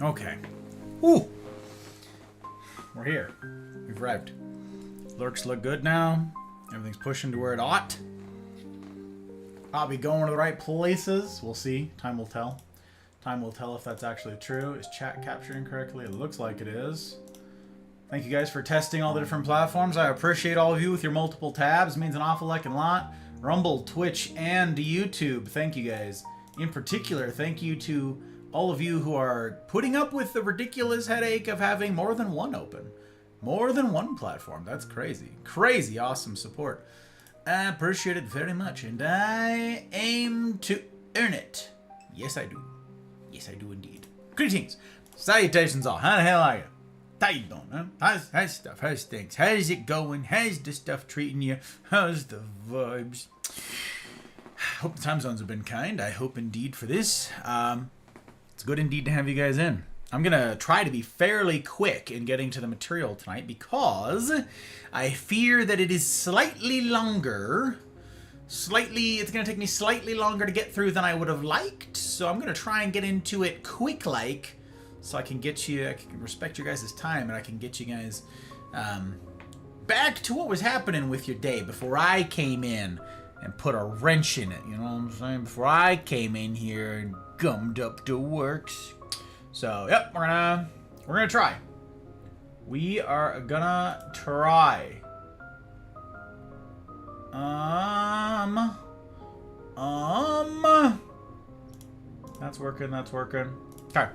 Okay. Ooh! We're here. We've arrived. Lurks look good now. Everything's pushing to where it ought. I'll be going to the right places. We'll see. Time will tell. Time will tell if that's actually true. Is chat capturing correctly? It looks like it is. Thank you guys for testing all the different platforms. I appreciate all of you with your multiple tabs. It means an awful heckin' lot. Rumble, Twitch, and YouTube. Thank you guys. In particular, thank you to all of you who are putting up with the ridiculous headache of having more than one open. More than one platform. That's crazy. Crazy awesome support. I appreciate it very much, and I aim to earn it. Yes, I do. Yes, I do indeed. Greetings. Salutations all. How the hell are you? How you doing, huh? How's stuff? How's things? How's it going? How's the stuff treating you? How's the vibes? Hope the time zones have been kind. I hope indeed for this. It's good indeed to have you guys in. I'm going to try to be fairly quick in getting to the material tonight because I fear that it is slightly longer. It's going to take me slightly longer to get through than I would have liked. So I'm going to try and get into it quick-like so I can get you, I can respect your guys' time and I can get you guys back to what was happening with your day before I came in and put a wrench in it. You know what I'm saying? Before I came in here and gummed up the works. So, yep, we're gonna try. We are gonna try. That's working, that's working. Okay.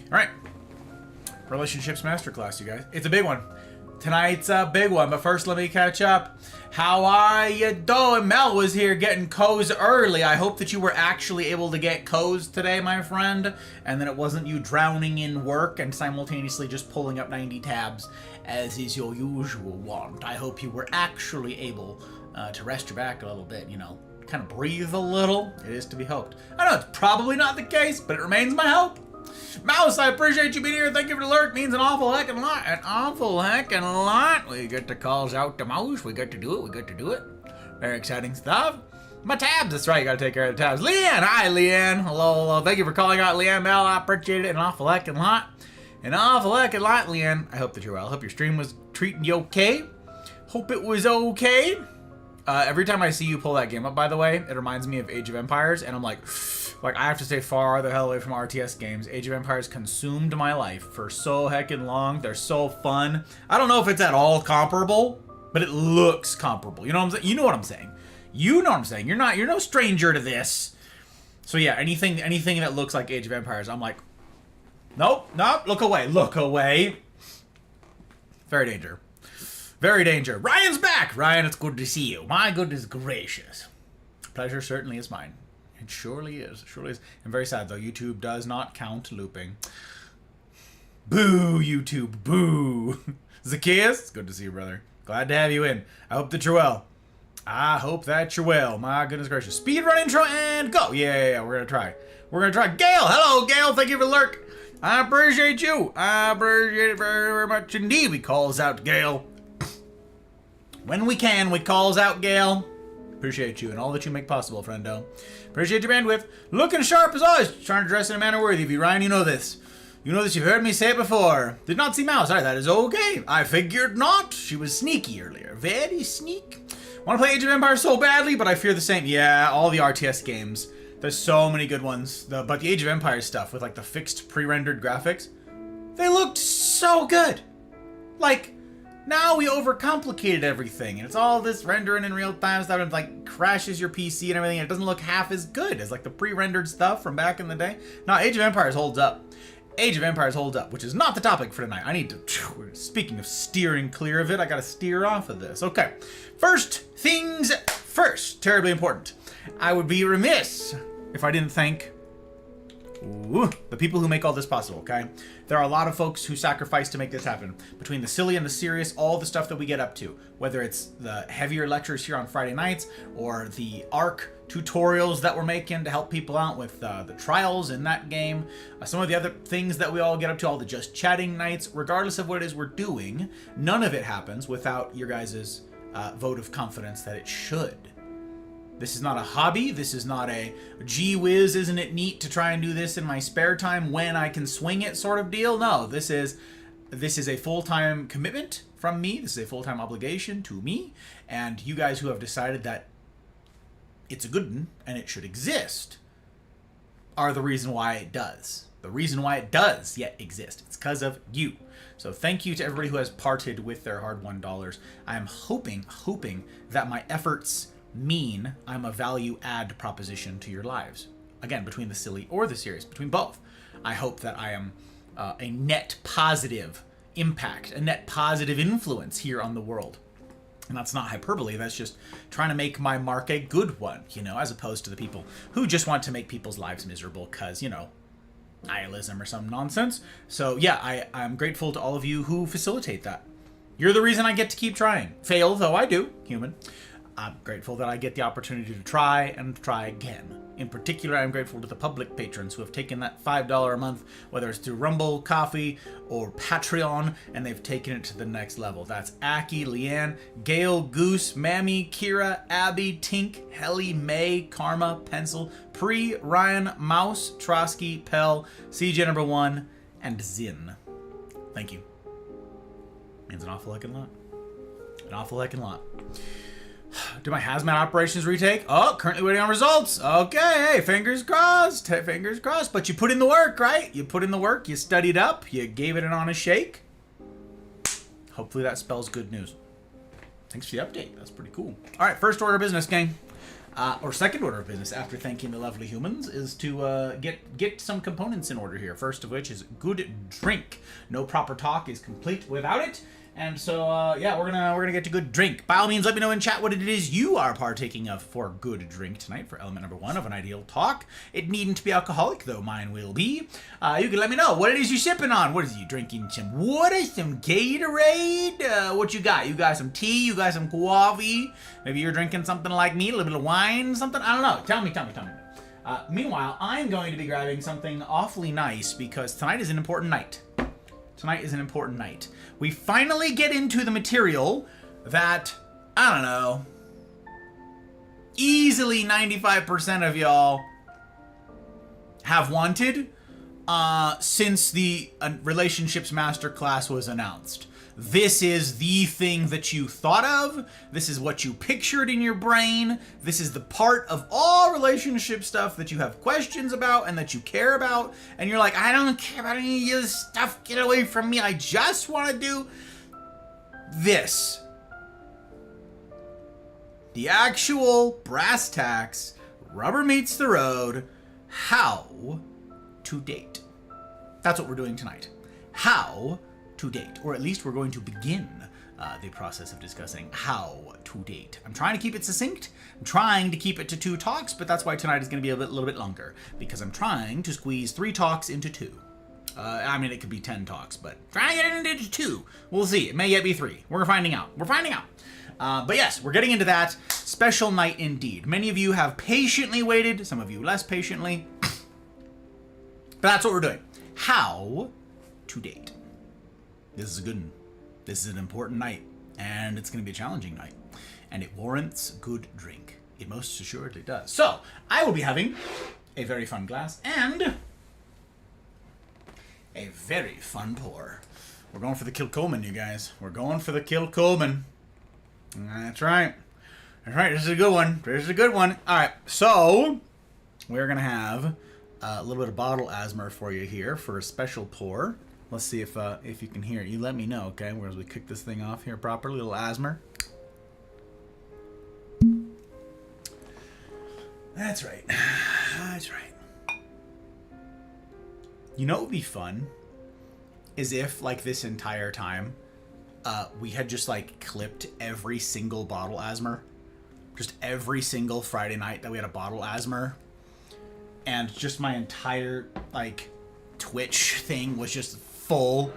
Alright. Relationships Masterclass, you guys. It's a big one. Tonight's a big one, but first let me catch up. How are you doing? Mel was here getting co's early. I hope that you were actually able to get co's today, my friend, and that it wasn't you drowning in work and simultaneously just pulling up 90 tabs, as is your usual wont. I hope you were actually able to rest your back a little bit, you know, kind of breathe a little. It is to be hoped. I know it's probably not the case, but it remains my hope. Mouse, I appreciate you being here. Thank you for the alert. Means an awful heckin' lot. An awful heckin' lot. We get the calls out to Mouse. We get to do it. We get to do it. Very exciting stuff. My tabs. That's right. You got to take care of the tabs. Leanne. Hi, Leanne. Hello, hello. Thank you for calling out, Leanne Mel. I appreciate it. An awful heckin' lot. An awful heckin' lot, Leanne. I hope that you're well. I hope your stream was treating you okay. Hope it was okay. Every time I see you pull that game up, by the way, it reminds me of Age of Empires, and I'm like, I have to stay far the hell away from RTS games. Age of Empires consumed my life for so heckin' long. They're so fun. I don't know if it's at all comparable, but it looks comparable. You know what I'm saying? You know what I'm saying. You know what I'm saying. You're no stranger to this. So yeah, anything that looks like Age of Empires, I'm like, nope, look away, look away. Very danger. Very danger. Ryan's back! Ryan, it's good to see you. My goodness gracious. Pleasure certainly is mine. It surely is. It surely is. I'm very sad, though. YouTube does not count looping. Boo, YouTube. Boo. Zacchaeus, it's good to see you, brother. Glad to have you in. I hope that you're well. I hope that you're well. My goodness gracious. Speed run intro and go. Yeah. We're going to try. We're going to try. Gail. Hello, Gail. Thank you for the lurk. I appreciate you. I appreciate it very, very much indeed. We calls out Gail. When we can, we calls out Gail. Appreciate you and all that you make possible, friendo. Appreciate your bandwidth. Looking sharp as always. Trying to dress in a manner worthy of you, Ryan. You know this. You know this. You've heard me say it before. Did not see Mouse. Alright, that is okay. I figured not. She was sneaky earlier. Very sneak. Want to play Age of Empires so badly, but I fear the same. Yeah, all the RTS games. There's so many good ones. But the Age of Empires stuff with like the fixed pre-rendered graphics, they looked so good. Like, Now we overcomplicated everything, and it's all this rendering in real time stuff, and like crashes your PC and everything, and it doesn't look half as good as like the pre-rendered stuff from back in the day. Now, Age of Empires holds up. Age of Empires holds up, which is not the topic for tonight. I need to, speaking of steering clear of it, I gotta steer off of this. Okay, first things first, terribly important. I would be remiss if I didn't thank the people who make all this possible, okay? There are a lot of folks who sacrifice to make this happen. Between the silly and the serious, all the stuff that we get up to, whether it's the heavier lectures here on Friday nights or the ARC tutorials that we're making to help people out with the trials in that game, some of the other things that we all get up to, all the just chatting nights, regardless of what it is we're doing, none of it happens without your guys' vote of confidence that it should. This is not a hobby. This is not a gee whiz, isn't it neat to try and do this in my spare time when I can swing it sort of deal. No, this is a full-time commitment from me. This is a full-time obligation to me. And you guys who have decided that it's a good one and it should exist are the reason why it does. The reason why it does yet exist. It's because of you. So thank you to everybody who has parted with their hard-won dollars. I am hoping that my efforts mean I'm a value add proposition to your lives. Again, between the silly or the serious, between both. I hope that I am a net positive impact, a net positive influence here on the world. And that's not hyperbole, that's just trying to make my mark a good one, you know, as opposed to the people who just want to make people's lives miserable because, you know, nihilism or some nonsense. So yeah, I'm grateful to all of you who facilitate that. You're the reason I get to keep trying. Fail, though I do, human. I'm grateful that I get the opportunity to try and try again. In particular, I'm grateful to the public patrons who have taken that $5 a month, whether it's through Rumble, Coffee, or Patreon, and they've taken it to the next level. That's Aki, Leanne, Gail, Goose, Mammy, Kira, Abby, Tink, Helly, May, Karma, Pencil, Pre, Ryan, Mouse, Trotsky, Pell, CJ number 1, and Zin. Thank you. Means an awful heckin' lot. An awful heckin' lot. Do my hazmat operations retake? Oh, currently waiting on results. Okay, hey, fingers crossed. Fingers crossed. But you put in the work, right? You put in the work. You studied up. You gave it an honest shake. Hopefully that spells good news. Thanks for the update. That's pretty cool. All right, first order of business, gang. Or second order of business after thanking the lovely humans is to get some components in order here. First of which is good drink. No proper talk is complete without it. And so, yeah, we're gonna get to good drink. By all means, let me know in chat what it is you are partaking of for good drink tonight for element number 1 of an ideal talk. It needn't be alcoholic, though mine will be. You can let me know what it is you're sipping on. What is you drinking? Some water, some Gatorade? What you got? You got some tea? You got some coffee? Maybe you're drinking something like me, a little bit of wine, something? I don't know. Tell me. Meanwhile, I'm going to be grabbing something awfully nice because tonight is an important night. Tonight is an important night. We finally get into the material that, I don't know, easily 95% of y'all have wanted since the Relationships Masterclass was announced. This is the thing that you thought of. This is what you pictured in your brain. This is the part of all relationship stuff that you have questions about and that you care about. And you're like, I don't care about any of this stuff. Get away from me. I just want to do this. The actual brass tacks, rubber meets the road, how to date. That's what we're doing tonight. How to date, or at least we're going to begin the process of discussing how to date. I'm trying to keep it succinct. I'm trying to keep it to 2 talks, but that's why tonight is going to be a little bit longer, because I'm trying to squeeze 3 talks into 2. I mean, it could be 10 talks, but try to get it into 2. We'll see. It may yet be 3. We're finding out. But yes, we're getting into that. Special night indeed. Many of you have patiently waited, some of you less patiently. But that's what we're doing. How to date. This is a good one. This is an important night, and it's going to be a challenging night, and it warrants good drink. It most assuredly does. So, I will be having a very fun glass and a very fun pour. We're going for the Kilcolman, you guys. We're going for the Kilcolman. That's right. That's right. This is a good one. This is a good one. All right. So, we're going to have a little bit of bottle asthma for you here for a special pour. Let's see if you can hear it. You let me know, okay? Whereas we kick this thing off here properly, little asthma. That's right. That's right. You know what would be fun? Is if, like, this entire time, we had just, like, clipped every single bottle asthma. Just every single Friday night that we had a bottle asthma. And just my entire, like, Twitch thing was just full.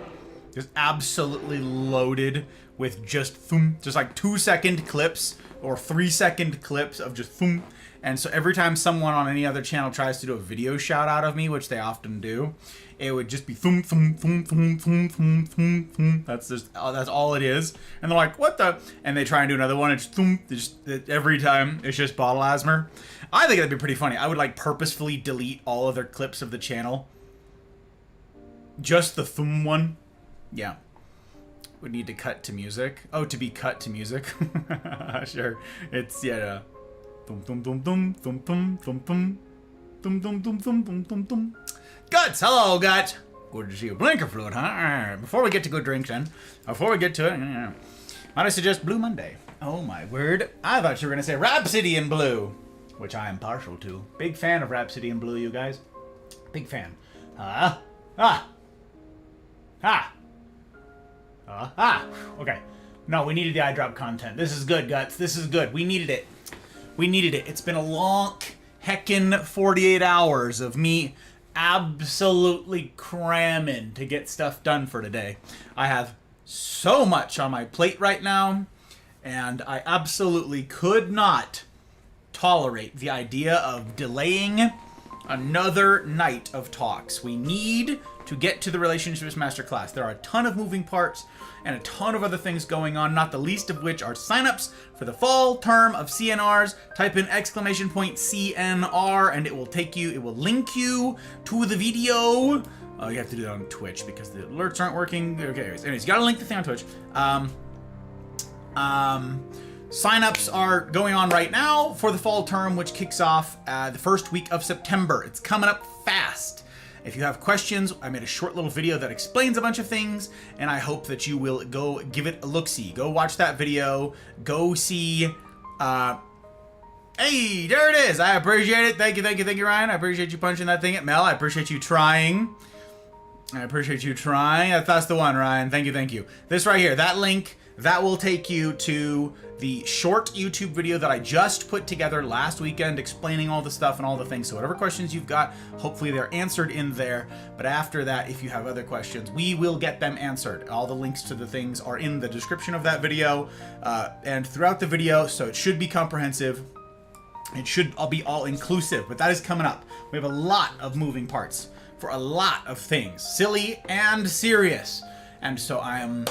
Just absolutely loaded with just like 2-second clips or 3-second clips of just thum. And so every time someone on any other channel tries to do a video shout out of me, which they often do, it would just be thum thum thum thum thum thum thum thum. That's all it is. And they're like, what the? And they try and do another one. It's thum. Every time it's just bottle asthma. I think that'd be pretty funny. I would like purposefully delete all of their clips of the channel. Just the thum one. Yeah. Would need to cut to music. Oh, to be cut to music. Sure. It's Thum thum thum thum thum thum thum thum thum thum thum thum thum thum thum. Guts, hello Guts. Good to see you. Blinker fluid, huh? Before we get to good drinks then, before we get to it, might I suggest Blue Monday? Oh my word. I thought you were gonna say Rhapsody in Blue, which I am partial to. Big fan of Rhapsody in Blue, you guys. Big fan. Okay. No, we needed the eye drop content. This is good, Guts. This is good. We needed it. We needed it. It's been a long heckin' 48 hours of me absolutely cramming to get stuff done for today. I have so much on my plate right now, and I absolutely could not tolerate the idea of delaying another night of talks. We need to get to the Relationships Masterclass. There are a ton of moving parts and a ton of other things going on, not the least of which are signups for the fall term of CNRs. Type in !CNR and it will link you to the video. Oh, you have to do that on Twitch because the alerts aren't working. Okay, anyways, you gotta link the thing on Twitch. Signups are going on right now for the fall term, which kicks off the first week of September. It's coming up fast. If you have questions, I made a short little video that explains a bunch of things, and I hope that you will go give it a look-see. Go watch that video. Go see... Hey, there it is. I appreciate it. Thank you, Ryan. I appreciate you punching that thing at Mel. I appreciate you trying. That's the one, Ryan. Thank you. This right here, that link, that will take you to the short YouTube video that I just put together last weekend explaining all the stuff and all the things. So whatever questions you've got, hopefully they're answered in there. But after that, if you have other questions, we will get them answered. All the links to the things are in the description of that video and throughout the video, so it should be comprehensive. It should all be all-inclusive, but that is coming up. We have a lot of moving parts for a lot of things, silly and serious. And so I'm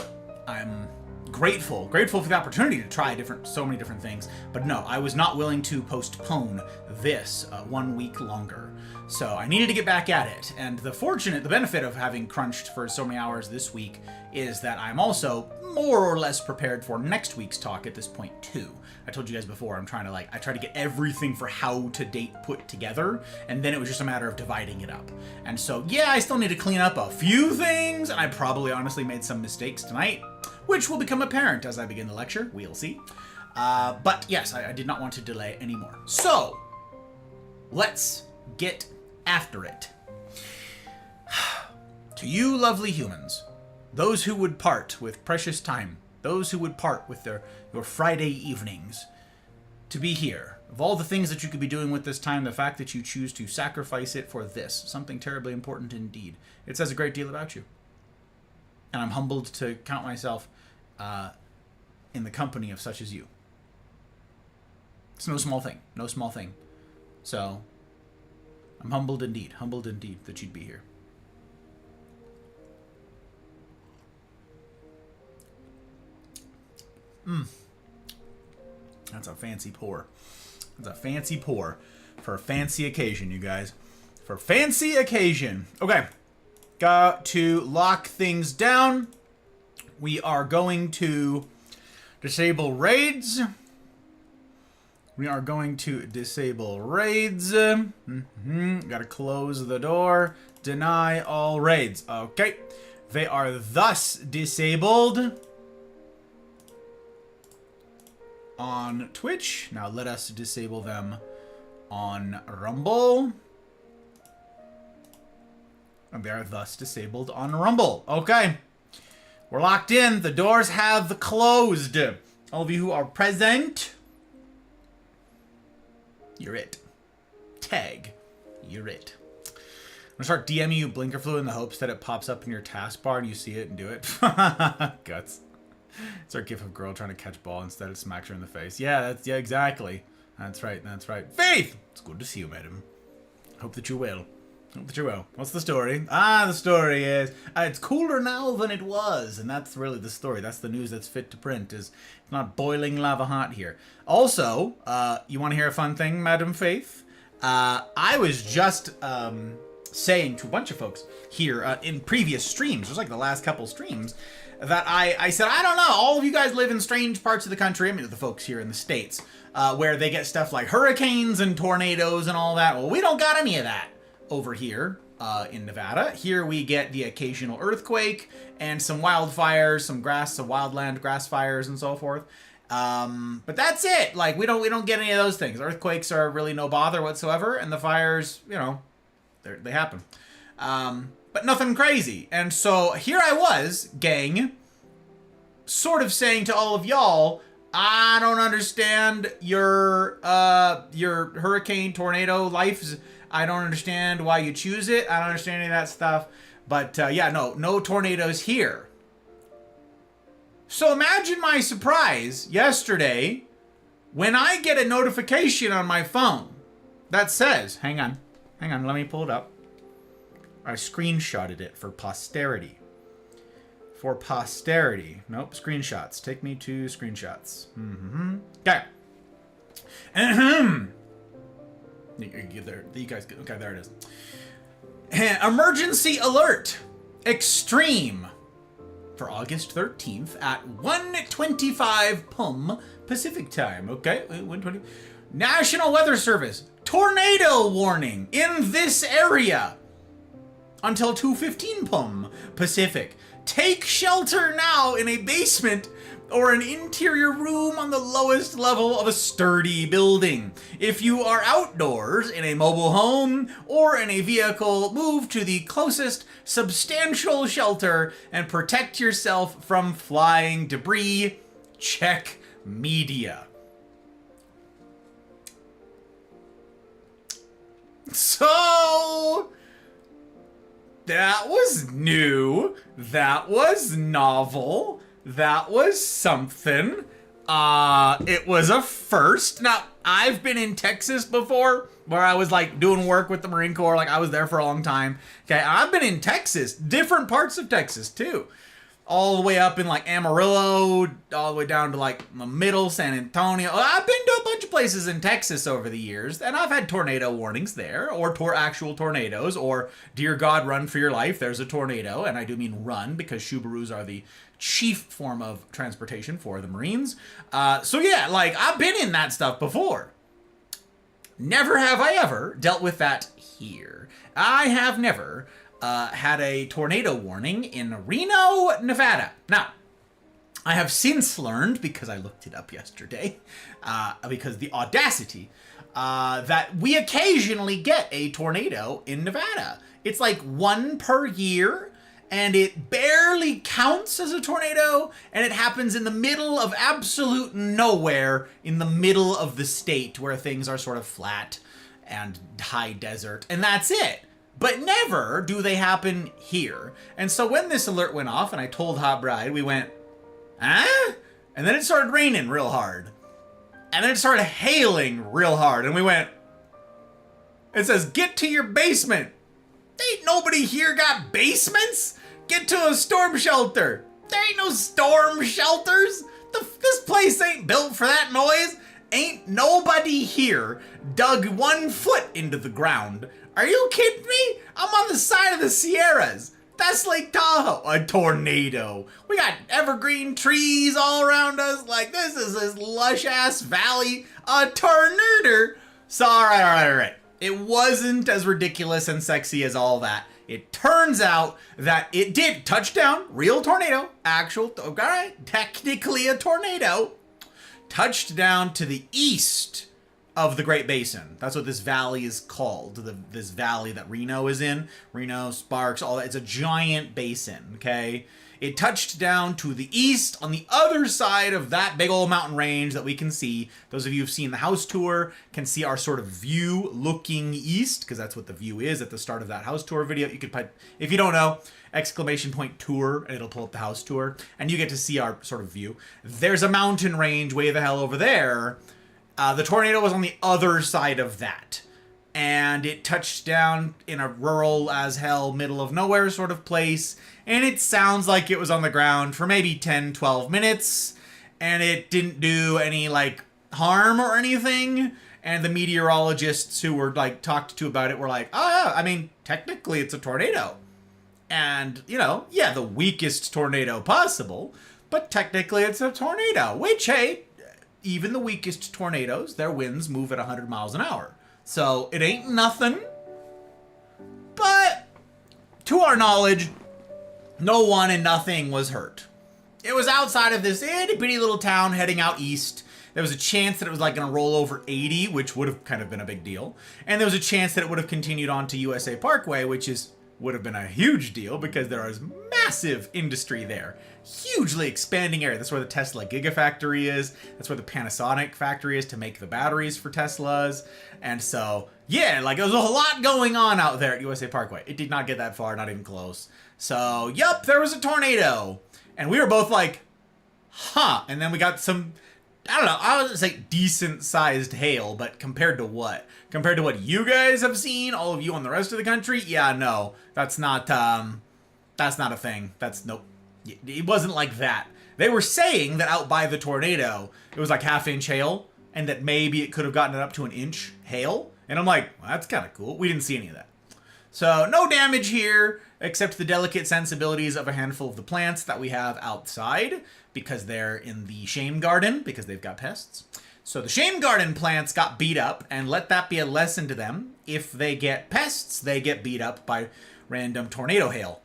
grateful for the opportunity to try so many different things. But no, I was not willing to postpone this 1 week longer. So I needed to get back at it. And the benefit of having crunched for so many hours this week is that I'm also more or less prepared for next week's talk at this point too. I told you guys before, I try to get everything for how to date put together, and then it was just a matter of dividing it up. And so, yeah, I still need to clean up a few things, and I probably honestly made some mistakes tonight, which will become apparent as I begin the lecture. We'll see. But yes, I did not want to delay anymore. So, let's get after it. To you lovely humans, those who would part with precious time, those who would part with your Friday evenings to be here, of all the things that you could be doing with this time, the fact that you choose to sacrifice it for this, something terribly important indeed, it says a great deal about you. And I'm humbled to count myself in the company of such as you. It's no small thing. So, I'm humbled indeed that you'd be here. That's a fancy pour. That's a fancy pour for a fancy occasion, you guys. For fancy occasion. Okay. Got to lock things down. We are going to disable raids. Gotta close the door. Deny all raids. Okay. They are thus disabled on Twitch. Now let us disable them on Rumble. And they are thus disabled on Rumble. Okay. We're locked in. The doors have closed. All of you who are present, you're it. Tag, you're it. I'm gonna start DMing you Blinker Fluid in the hopes that it pops up in your taskbar and you see it and do it. Guts. It's our gif of girl trying to catch ball instead it smacks her in the face. Yeah, exactly. That's right, that's right. Faith! It's good to see you, madam. Hope that you will. Hope that you will. What's the story? The story is, it's cooler now than it was. And that's really the story. That's the news that's fit to print, is it's not boiling lava hot here. Also, you want to hear a fun thing, Madam Faith? I was just saying to a bunch of folks here in previous streams, just like the last couple streams, that I said, I don't know, all of you guys live in strange parts of the country, I mean the folks here in the States, where they get stuff like hurricanes and tornadoes and all that. Well, we don't got any of that over here in Nevada. Here we get the occasional earthquake and some wildfires, some wildland grass fires and so forth. But that's it. Like, we don't get any of those things. Earthquakes are really no bother whatsoever, and the fires, you know, they happen. But nothing crazy. And so here I was, gang, sort of saying to all of y'all, I don't understand your hurricane, tornado lives. I don't understand why you choose it. I don't understand any of that stuff. But yeah, no tornadoes here. So imagine my surprise yesterday when I get a notification on my phone that says, hang on, let me pull it up. I screenshotted it for posterity. For posterity. Nope, screenshots. Take me to screenshots. Okay. You guys, okay, there it is. Emergency alert. Extreme. For August 13th at 1:25 p.m. Pacific time. Okay, 1:20. National Weather Service. Tornado warning in this area until 2:15 p.m. Pacific. Take shelter now in a basement or an interior room on the lowest level of a sturdy building. If you are outdoors in a mobile home or in a vehicle, move to the closest substantial shelter and protect yourself from flying debris. Check media. So that was new. That was novel. That was something. It was a first. Now, I've been in Texas before where I was like doing work with the Marine Corps. Like I was there for a long time. Okay, I've been in Texas, different parts of Texas too. All the way up in like Amarillo, all the way down to like the middle, San Antonio. I've been to a bunch of places in Texas over the years, and I've had tornado warnings there, or actual tornadoes, or dear God, run for your life, there's a tornado, and I do mean run, because Subarus are the chief form of transportation for the Marines. So yeah, like, I've been in that stuff before. Never have I ever dealt with that here. I have never had a tornado warning in Reno, Nevada. Now, I have since learned, because I looked it up yesterday, because the audacity, that we occasionally get a tornado in Nevada. It's like one per year, and it barely counts as a tornado, and it happens in the middle of absolute nowhere, in the middle of the state, where things are sort of flat and high desert, and that's it. But never do they happen here. And so when this alert went off and I told Hot Bride, we went, huh? And then it started raining real hard. And then it started hailing real hard. And we went, it says, get to your basement. Ain't nobody here got basements. Get to a storm shelter. There ain't no storm shelters. This place ain't built for that noise. Ain't nobody here dug 1 foot into the ground. Are you kidding me? I'm on the side of the Sierras. That's Lake Tahoe. A tornado. We got evergreen trees all around us. Like, this is this lush-ass valley. A tornado. So, all right. It wasn't as ridiculous and sexy as all that. It turns out that it did touch down, real tornado, actual, all right, technically a tornado, touched down to the east of the Great Basin. That's what this valley is called. This valley that Reno is in. Reno, Sparks, all that. It's a giant basin, okay? It touched down to the east on the other side of that big old mountain range that we can see. Those of you who've seen the house tour can see our sort of view looking east, because that's what the view is at the start of that house tour video. You could put, if you don't know, exclamation point tour, and it'll pull up the house tour, and you get to see our sort of view. There's a mountain range way the hell over there. The tornado was on the other side of that. And it touched down in a rural as hell, middle of nowhere sort of place. And it sounds like it was on the ground for maybe 10, 12 minutes. And it didn't do any, like, harm or anything. And the meteorologists who were, like, talked to about it were like, oh, yeah, I mean, technically it's a tornado. And, you know, yeah, the weakest tornado possible. But technically it's a tornado. Which, hey, even the weakest tornadoes, their winds move at 100 miles an hour. So it ain't nothing. But to our knowledge, no one and nothing was hurt. It was outside of this itty bitty little town heading out east. There was a chance that it was like going to roll over 80, which would have kind of been a big deal. And there was a chance that it would have continued on to USA Parkway, which would have been a huge deal because there is massive industry there. Hugely expanding area. That's where the Tesla Gigafactory is. That's where the Panasonic factory is to make the batteries for Teslas. And so, yeah, like there was a lot going on out there at USA Parkway. It did not get that far, not even close. So, yup, there was a tornado. And we were both like, huh. And then we got some, I don't know, I would say decent sized hail, but compared to what? Compared to what you guys have seen, all of you on the rest of the country? Yeah, no, that's not a thing. Nope. It wasn't like that. They were saying that out by the tornado, it was like half-inch hail, and that maybe it could have gotten it up to an inch hail. And I'm like, well, that's kind of cool. We didn't see any of that. So no damage here, except the delicate sensibilities of a handful of the plants that we have outside, because they're in the shame garden, because they've got pests. So the shame garden plants got beat up, and let that be a lesson to them. If they get pests, they get beat up by random tornado hail.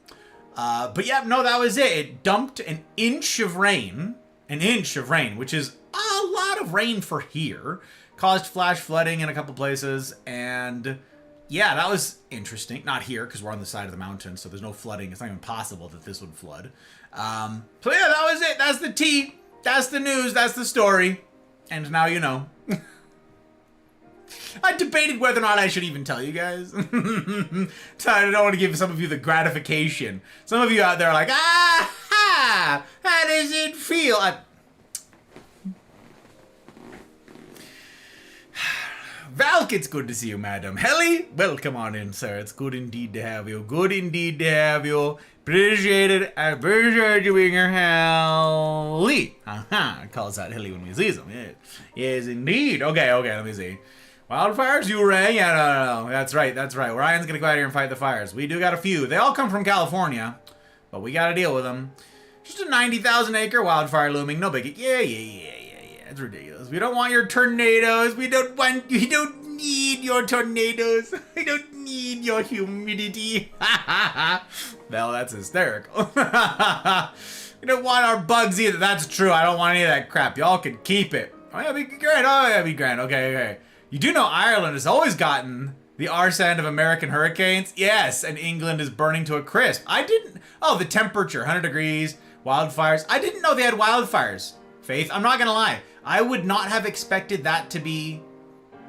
But yeah, no, that was it. It dumped an inch of rain, which is a lot of rain for here. Caused flash flooding in a couple places, and yeah, that was interesting. Not here, because we're on the side of the mountain, so there's no flooding. It's not even possible that this would flood. So yeah, that was it. That's the tea. That's the news. That's the story. And now you know. I debated whether or not I should even tell you guys. So I don't want to give some of you the gratification. Some of you out there are like, how does it feel? Valk, it's good to see you, madam. Helly, welcome on in, sir. It's good indeed to have you. Good indeed to have you. Appreciate it. I appreciate you being here, Helly. Calls out Helly when we see him. Yeah. Yes, indeed. Okay, let me see. Wildfires, you Ray? Yeah, no. That's right. Ryan's gonna go out here and fight the fires. We do got a few. They all come from California, but we gotta deal with them. Just a 90,000 acre wildfire looming. No biggie. Yeah. It's ridiculous. We don't want your tornadoes. We don't need your tornadoes. We don't need your humidity. Well, that's hysterical. We don't want our bugs either. That's true. I don't want any of that crap. Y'all can keep it. Oh, yeah, be grand. Okay. You do know Ireland has always gotten the arse end of American hurricanes? Yes, and England is burning to a crisp. The temperature, 100 degrees, wildfires. I didn't know they had wildfires, Faith. I'm not gonna lie. I would not have expected that to be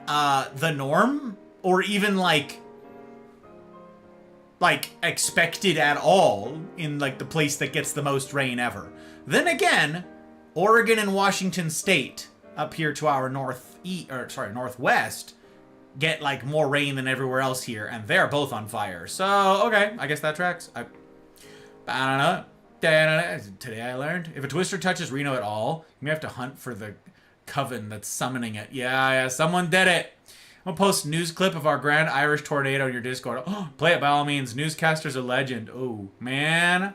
the norm, or even like expected at all in like the place that gets the most rain ever. Then again, Oregon and Washington State up here to our northwest get like more rain than everywhere else here, and they're both on fire. So okay, I guess that tracks. I don't know. Today I learned if a twister touches Reno at all, you may have to hunt for the coven that's summoning it. Yeah, someone did it. I'm gonna post a news clip of our grand Irish tornado in your Discord. Oh, play it by all means. Newscaster's a legend. Oh man,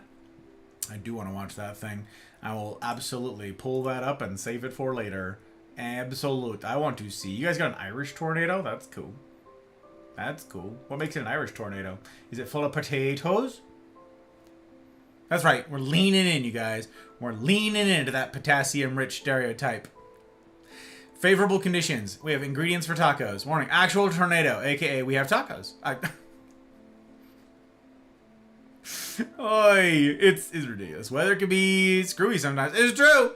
I do want to watch that thing. I will absolutely pull that up and save it for later. Absolute. I want to see. You guys got an Irish tornado? That's cool. That's cool. What makes it an Irish tornado? Is it full of potatoes? That's right. We're leaning in, you guys. We're leaning into that potassium-rich stereotype. Favorable conditions. We have ingredients for tacos. Warning. Actual tornado, a.k.a. we have tacos. Oi, it's ridiculous. Weather can be screwy sometimes. It's true.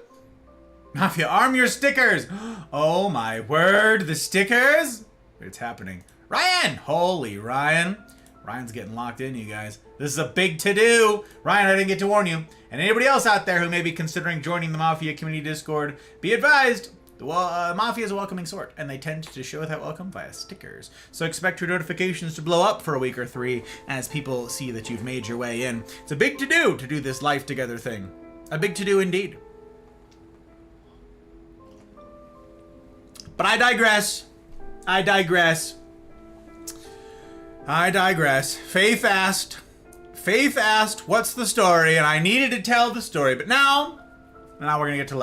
Mafia, arm your stickers. Oh my word, the stickers? It's happening. Ryan! Holy Ryan. Ryan's getting locked in, you guys. This is a big to-do. Ryan, I didn't get to warn you. And anybody else out there who may be considering joining the Mafia community Discord, be advised, the Mafia is a welcoming sort, and they tend to show that welcome via stickers. So expect your notifications to blow up for a week or 3 as people see that you've made your way in. It's a big to-do to do this life together thing. A big to-do indeed. But I digress. I digress. I digress. Faith asked, what's the story? And I needed to tell the story. But now we're going to get to the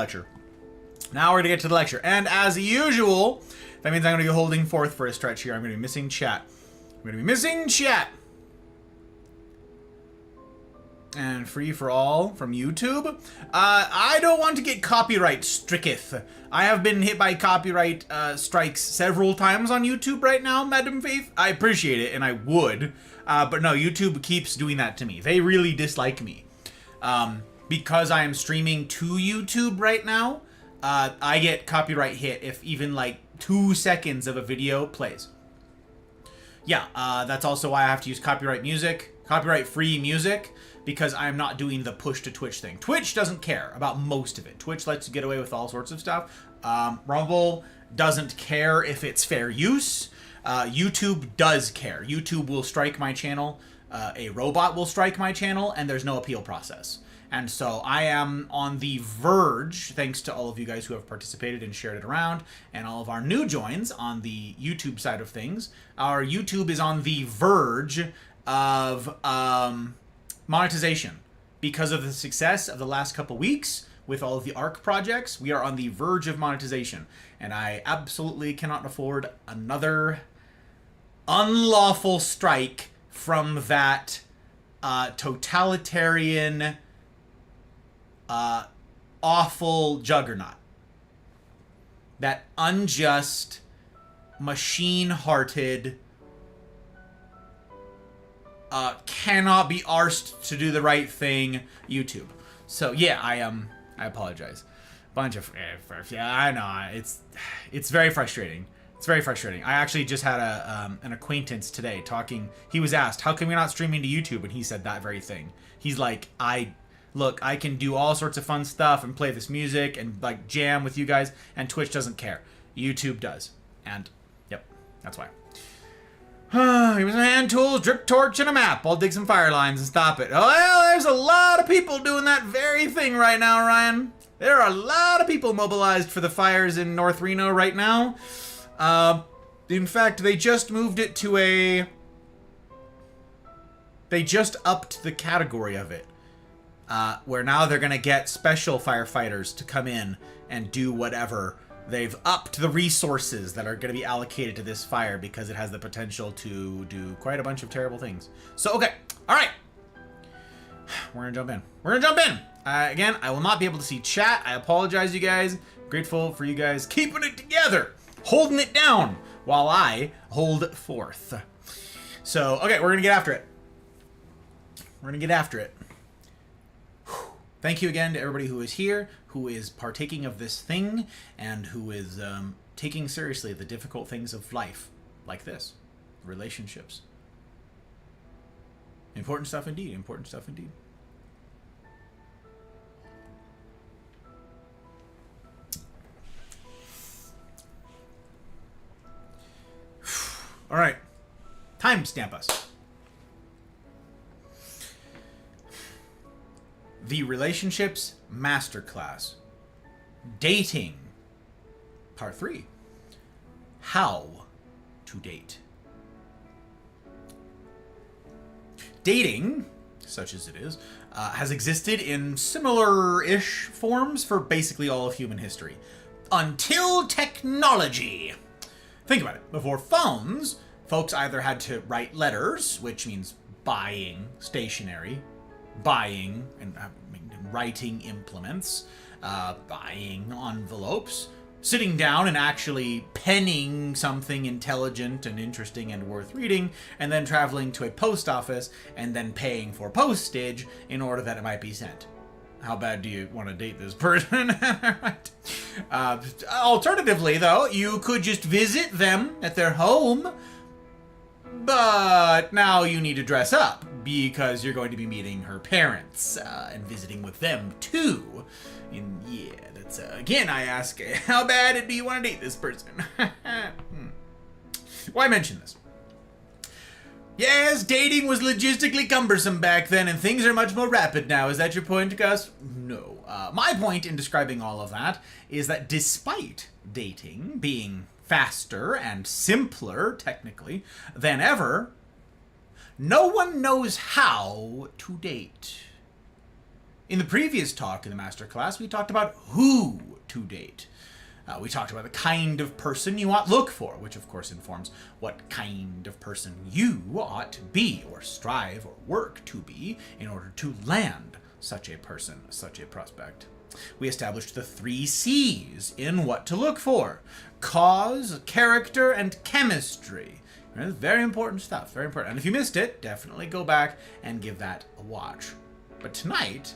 lecture. And as usual, that means I'm going to be holding forth for a stretch here. I'm going to be missing chat. And free for all from YouTube. I don't want to get copyright striketh. I have been hit by copyright strikes several times on YouTube right now, Madam Faith. I appreciate it, and I would. But no, YouTube keeps doing that to me. They really dislike me. Because I am streaming to YouTube right now, I get copyright hit if even like 2 seconds of a video plays. Yeah, that's also why I have to use copyright-free music, because I'm not doing the push to Twitch thing. Twitch doesn't care about most of it. Twitch lets you get away with all sorts of stuff. Rumble doesn't care if it's fair use. YouTube does care. YouTube will strike my channel. A robot will strike my channel, and there's no appeal process. And so I am on the verge, thanks to all of you guys who have participated and shared it around, and all of our new joins on the YouTube side of things. Our YouTube is on the verge of monetization. Because of the success of the last couple weeks with all of the ARC projects, we are on the verge of monetization. And I absolutely cannot afford another unlawful strike from that totalitarian, awful juggernaut. That unjust, machine-hearted, cannot be arsed to do the right thing YouTube. So yeah, I apologize. Bunch of yeah, I know, it's very frustrating. It's very frustrating. I actually just had an acquaintance today talking. He was asked, how come you're not streaming to YouTube? And he said that very thing. He's like, look, I can do all sorts of fun stuff and play this music and like jam with you guys, and Twitch doesn't care. YouTube does. And yep, that's why. Give me some hand tools, drip torch, and a map. I'll dig some fire lines and stop it. Oh, well, there's a lot of people doing that very thing right now, Ryan. There are a lot of people mobilized for the fires in North Reno right now. In fact, they just moved it to a... They just upped the category of it. Where now they're going to get special firefighters to come in and do whatever. They've upped the resources that are going to be allocated to this fire because it has the potential to do quite a bunch of terrible things. So, okay. All right. We're going to jump in. Again, I will not be able to see chat. I apologize, you guys. Grateful for you guys keeping it together, holding it down while I hold forth. So, okay, we're going to get after it. Thank you again to everybody who is here, who is partaking of this thing, and who is taking seriously the difficult things of life, like this, relationships. Important stuff indeed, important stuff indeed. All right, timestamp us. The Relationships Masterclass. Dating. Part 3. How to date. Dating, such as it is, has existed in similar-ish forms for basically all of human history. Until technology. Think about it. Before phones, folks either had to write letters, which means buying stationery, buying and writing implements, buying envelopes, sitting down and actually penning something intelligent and interesting and worth reading, and then traveling to a post office and then paying for postage in order that it might be sent. How bad do you want to date this person? Right. Alternatively, though, you could just visit them at their home, but now you need to dress up because you're going to be meeting her parents and visiting with them too. And yeah, that's again, I ask, how bad do you want to date this person? Why mention this? Yes, dating was logistically cumbersome back then, and things are much more rapid now. Is that your point, Gus? No. My point in describing all of that is that despite dating being faster and simpler, technically, than ever, no one knows how to date. In the previous talk in the Masterclass, we talked about who to date. We talked about the kind of person you ought to look for, which of course informs what kind of person you ought to be, or strive or work to be, in order to land such a person, such a prospect. We established the 3 C's in what to look for: cause, character, and chemistry. Very important stuff, very important. And if you missed it, definitely go back and give that a watch. But tonight,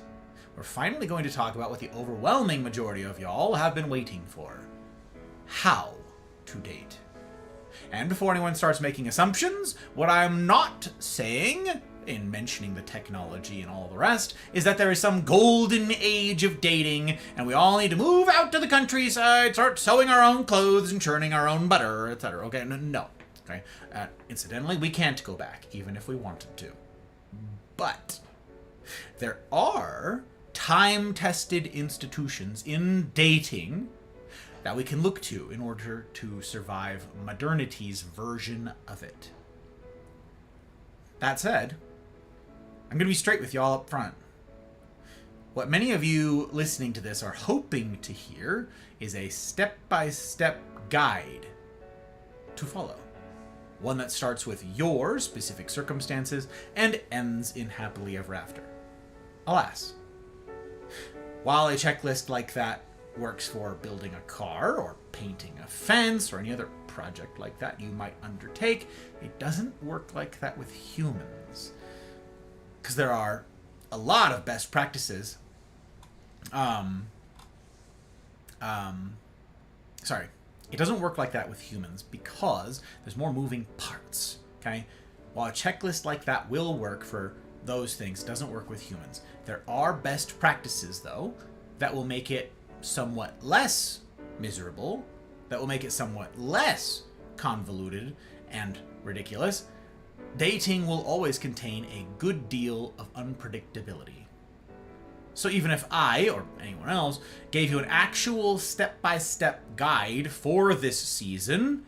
we're finally going to talk about what the overwhelming majority of y'all have been waiting for: how to date. And before anyone starts making assumptions, what I'm not saying, in mentioning the technology and all the rest, is that there is some golden age of dating, and we all need to move out to the countryside, start sewing our own clothes and churning our own butter, etc. Okay, no. Okay. Incidentally, we can't go back, even if we wanted to. But there are time-tested institutions in dating that we can look to in order to survive modernity's version of it. That said, I'm going to be straight with y'all up front. What many of you listening to this are hoping to hear is a step-by-step guide to follow. One that starts with your specific circumstances and ends in happily ever after. Alas, while a checklist like that works for building a car or painting a fence or any other project like that you might undertake, it doesn't work like that with humans. Because there are a lot of best practices. It doesn't work like that with humans because there's more moving parts, okay? While a checklist like that will work for those things, it doesn't work with humans. There are best practices, though, that will make it somewhat less miserable, that will make it somewhat less convoluted and ridiculous. Dating will always contain a good deal of unpredictability. So even if I, or anyone else, gave you an actual step-by-step guide for this season,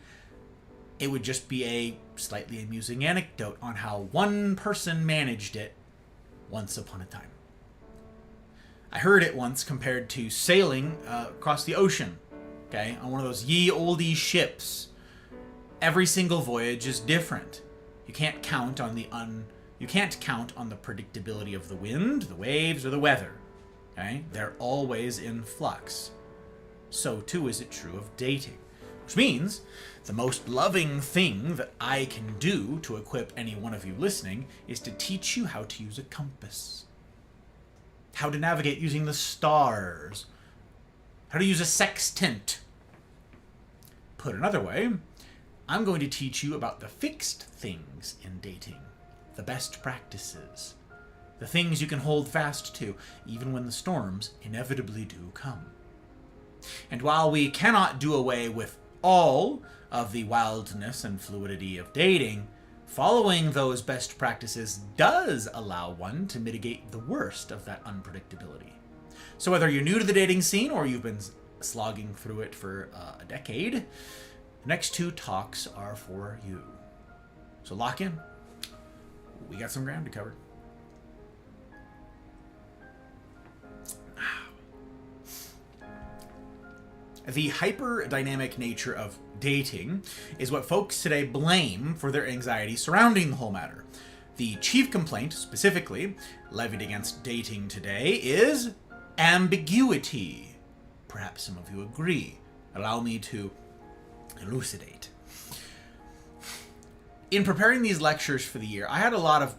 it would just be a slightly amusing anecdote on how one person managed it once upon a time. I heard it once compared to sailing across the ocean, okay, on one of those ye olde ships. Every single voyage is different. You can't count on the predictability of the wind, the waves, or the weather. Okay? They're always in flux. So too is it true of dating. Which means the most loving thing that I can do to equip any one of you listening is to teach you how to use a compass. How to navigate using the stars. How to use a sextant. Put another way, I'm going to teach you about the fixed things in dating. The best practices. The things you can hold fast to, even when the storms inevitably do come. And while we cannot do away with all of the wildness and fluidity of dating, following those best practices does allow one to mitigate the worst of that unpredictability. So whether you're new to the dating scene or you've been slogging through it for a decade, the next 2 talks are for you. So lock in. We got some ground to cover. The hyper-dynamic nature of dating is what folks today blame for their anxiety surrounding the whole matter. The chief complaint, specifically, levied against dating today is ambiguity. Perhaps some of you agree. Allow me to elucidate. In preparing these lectures for the year, I had a lot of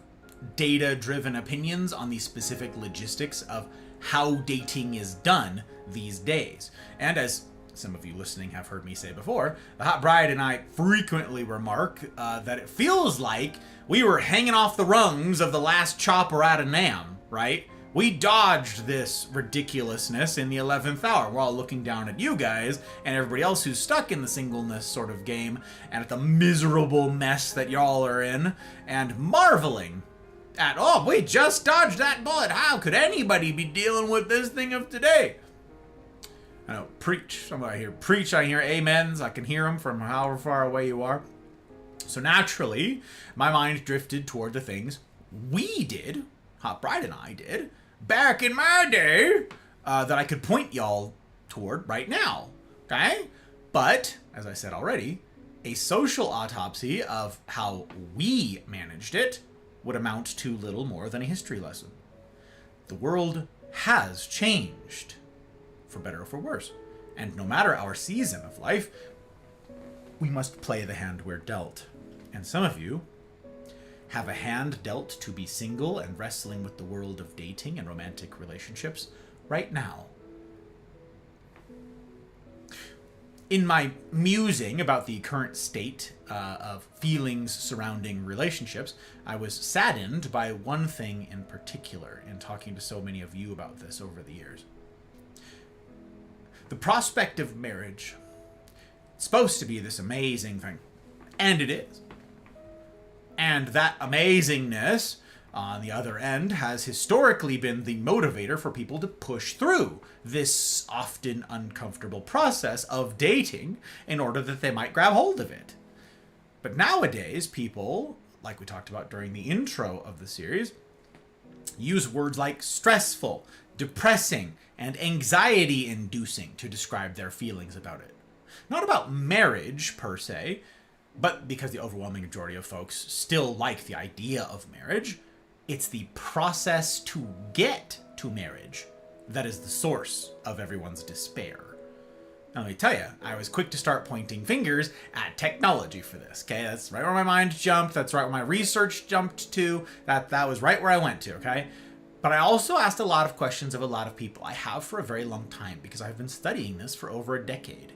data-driven opinions on the specific logistics of how dating is done these days. And as some of you listening have heard me say before, the Hot Bride and I frequently remark that it feels like we were hanging off the rungs of the last chopper out of Nam, right? We dodged this ridiculousness in the 11th hour. We're all looking down at you guys and everybody else who's stuck in the singleness sort of game and at the miserable mess that y'all are in and marveling at, oh, we just dodged that bullet. How could anybody be dealing with this thing of today? I know, preach. Somebody here, preach. I hear amens. I can hear them from however far away you are. So naturally, my mind drifted toward the things we did, Hot Bride and I did, back in my day, that I could point y'all toward right now, okay? But, as I said already, a social autopsy of how we managed it would amount to little more than a history lesson. The world has changed, for better or for worse, and no matter our season of life, we must play the hand we're dealt. And some of you have a hand dealt to be single and wrestling with the world of dating and romantic relationships right now. In my musing about the current state of feelings surrounding relationships, I was saddened by one thing in particular in talking to so many of you about this over the years. The prospect of marriage. It's supposed to be this amazing thing, and it is. And that amazingness, on the other end, has historically been the motivator for people to push through this often uncomfortable process of dating in order that they might grab hold of it. But nowadays, people, like we talked about during the intro of the series, use words like stressful, depressing, and anxiety-inducing to describe their feelings about it. Not about marriage, per se, but because the overwhelming majority of folks still like the idea of marriage, it's the process to get to marriage that is the source of everyone's despair. Now, let me tell you, I was quick to start pointing fingers at technology for this, okay? That's right where my mind jumped. That's right where my research jumped to. That was right where I went to, okay? But I also asked a lot of questions of a lot of people. I have for a very long time because I've been studying this for over a decade.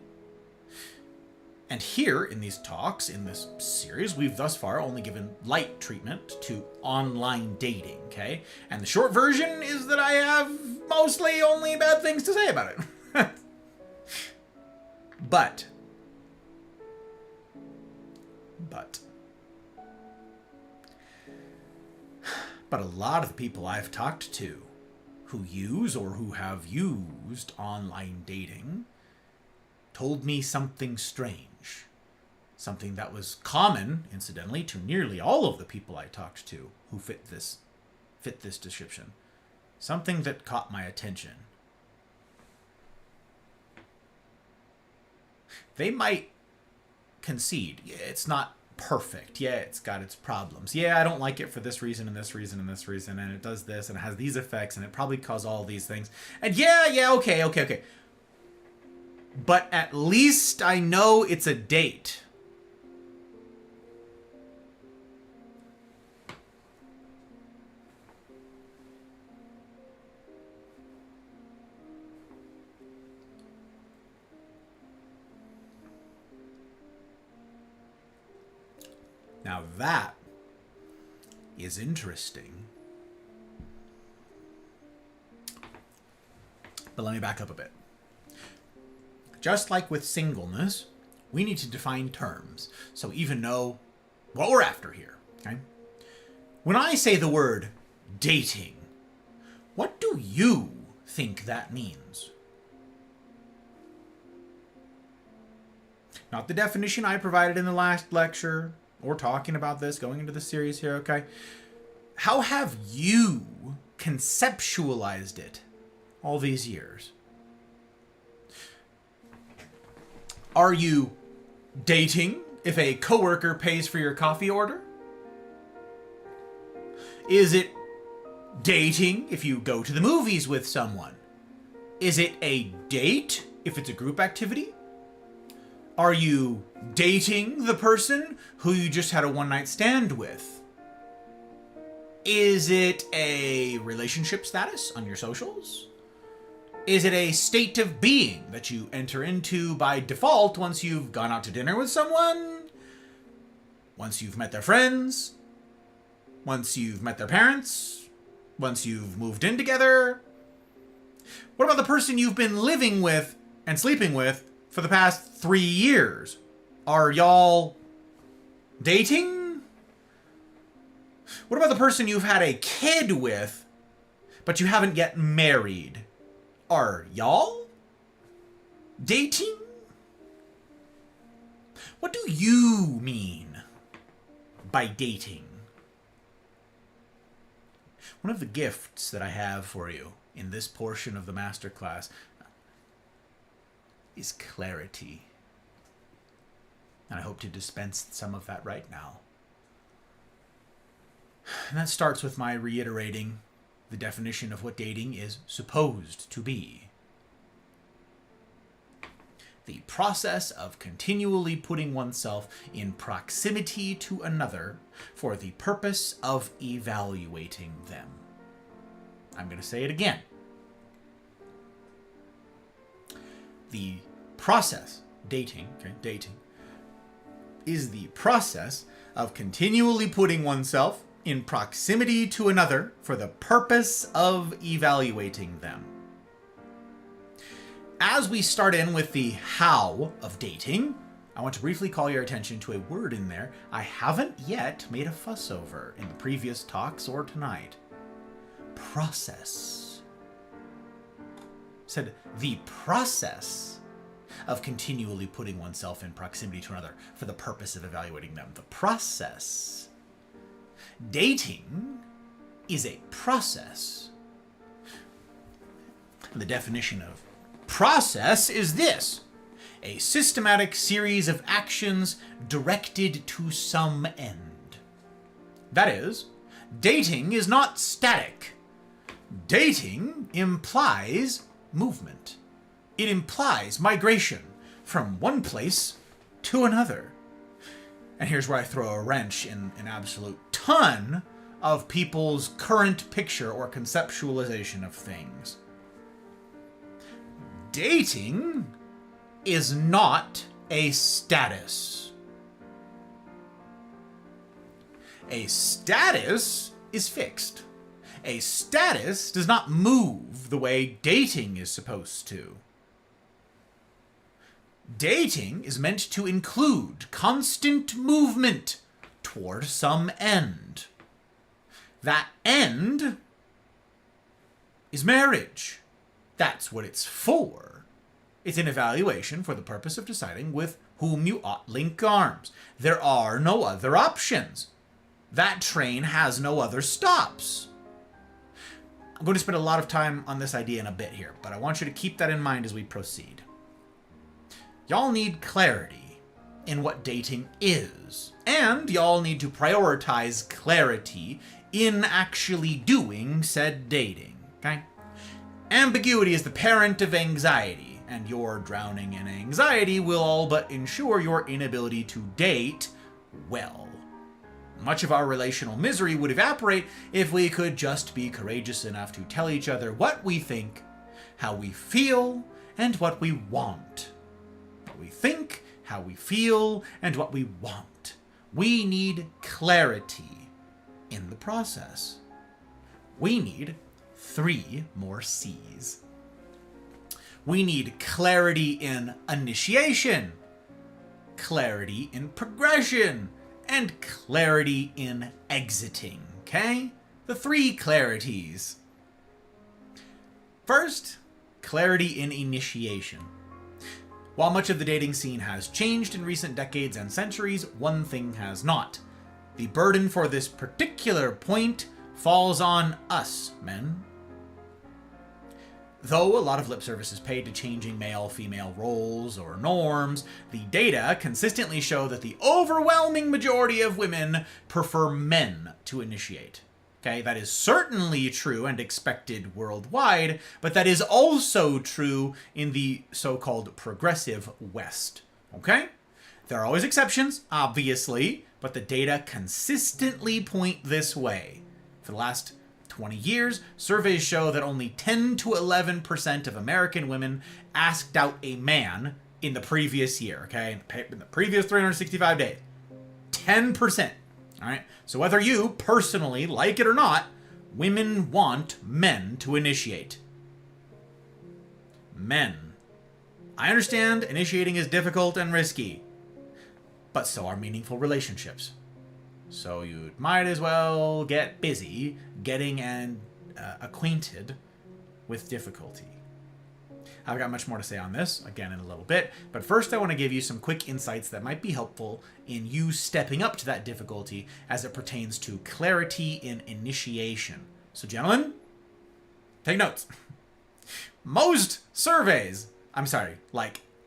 And here, in these talks, in this series, we've thus far only given light treatment to online dating, okay? And the short version is that I have mostly only bad things to say about it. But a lot of the people I've talked to who use or who have used online dating told me something strange. Something that was common, incidentally, to nearly all of the people I talked to who fit this description. Something that caught my attention. They might concede, yeah, it's not perfect. Yeah, it's got its problems. Yeah, I don't like it for this reason and this reason and this reason, and it does this and it has these effects and it probably caused all these things. And yeah, okay. But at least I know it's a date. Now that is interesting. But let me back up a bit. Just like with singleness, we need to define terms so even know what we're after here, okay? When I say the word dating, what do you think that means? Not the definition I provided in the last lecture, or talking about this, going into the series here, okay? How have you conceptualized it all these years? Are you dating if a coworker pays for your coffee order? Is it dating if you go to the movies with someone? Is it a date if it's a group activity? Are you dating the person who you just had a one-night stand with? Is it a relationship status on your socials? Is it a state of being that you enter into by default once you've gone out to dinner with someone? Once you've met their friends? Once you've met their parents? Once you've moved in together? What about the person you've been living with and sleeping with for the past 3 years? Are y'all dating? What about the person you've had a kid with, but you haven't yet married? Are y'all dating? What do you mean by dating? One of the gifts that I have for you in this portion of the masterclass is clarity. And I hope to dispense some of that right now. And that starts with my reiterating the definition of what dating is supposed to be. The process of continually putting oneself in proximity to another for the purpose of evaluating them. I'm going to say it again. The process, dating, is the process of continually putting oneself in proximity to another for the purpose of evaluating them. As we start in with the how of dating, I want to briefly call your attention to a word in there I haven't yet made a fuss over in the previous talks or tonight. Process. Said the process of continually putting oneself in proximity to another for the purpose of evaluating them. The process. Dating is a process. The definition of process is this: a systematic series of actions directed to some end. That is, dating is not static. Dating implies movement. It implies migration from one place to another. And here's where I throw a wrench in an absolute ton of people's current picture or conceptualization of things. Dating is not a status. A status is fixed. A status does not move the way dating is supposed to. Dating is meant to include constant movement toward some end. That end is marriage. That's what it's for. It's an evaluation for the purpose of deciding with whom you ought link arms. There are no other options. That train has no other stops. I'm going to spend a lot of time on this idea in a bit here, but I want you to keep that in mind as we proceed. Y'all need clarity in what dating is, and y'all need to prioritize clarity in actually doing said dating, okay? Ambiguity is the parent of anxiety, and your drowning in anxiety will all but ensure your inability to date well. Much of our relational misery would evaporate if we could just be courageous enough to tell each other what we think, how we feel, and what we want. What we think, how we feel, and what we want. We need clarity in the process. We need 3 more C's. We need clarity in initiation, clarity in progression, and clarity in exiting, okay? The 3 clarities. First, clarity in initiation. While much of the dating scene has changed in recent decades and centuries, one thing has not. The burden for this particular point falls on us, men. Though a lot of lip service is paid to changing male-female roles or norms, the data consistently show that the overwhelming majority of women prefer men to initiate. Okay, that is certainly true and expected worldwide, but that is also true in the so-called progressive West. Okay? There are always exceptions, obviously, but the data consistently point this way. For the last 20 years, surveys show that only 10 to 11% of American women asked out a man in the previous year, okay? In the previous 365 days. 10%. All right? So whether you personally like it or not, women want men to initiate. Men. I understand initiating is difficult and risky, but so are meaningful relationships. So you might as well get busy getting acquainted with difficulty. I've got much more to say on this, again, in a little bit. But first, I want to give you some quick insights that might be helpful in you stepping up to that difficulty as it pertains to clarity in initiation. So, gentlemen, take notes. Most surveys,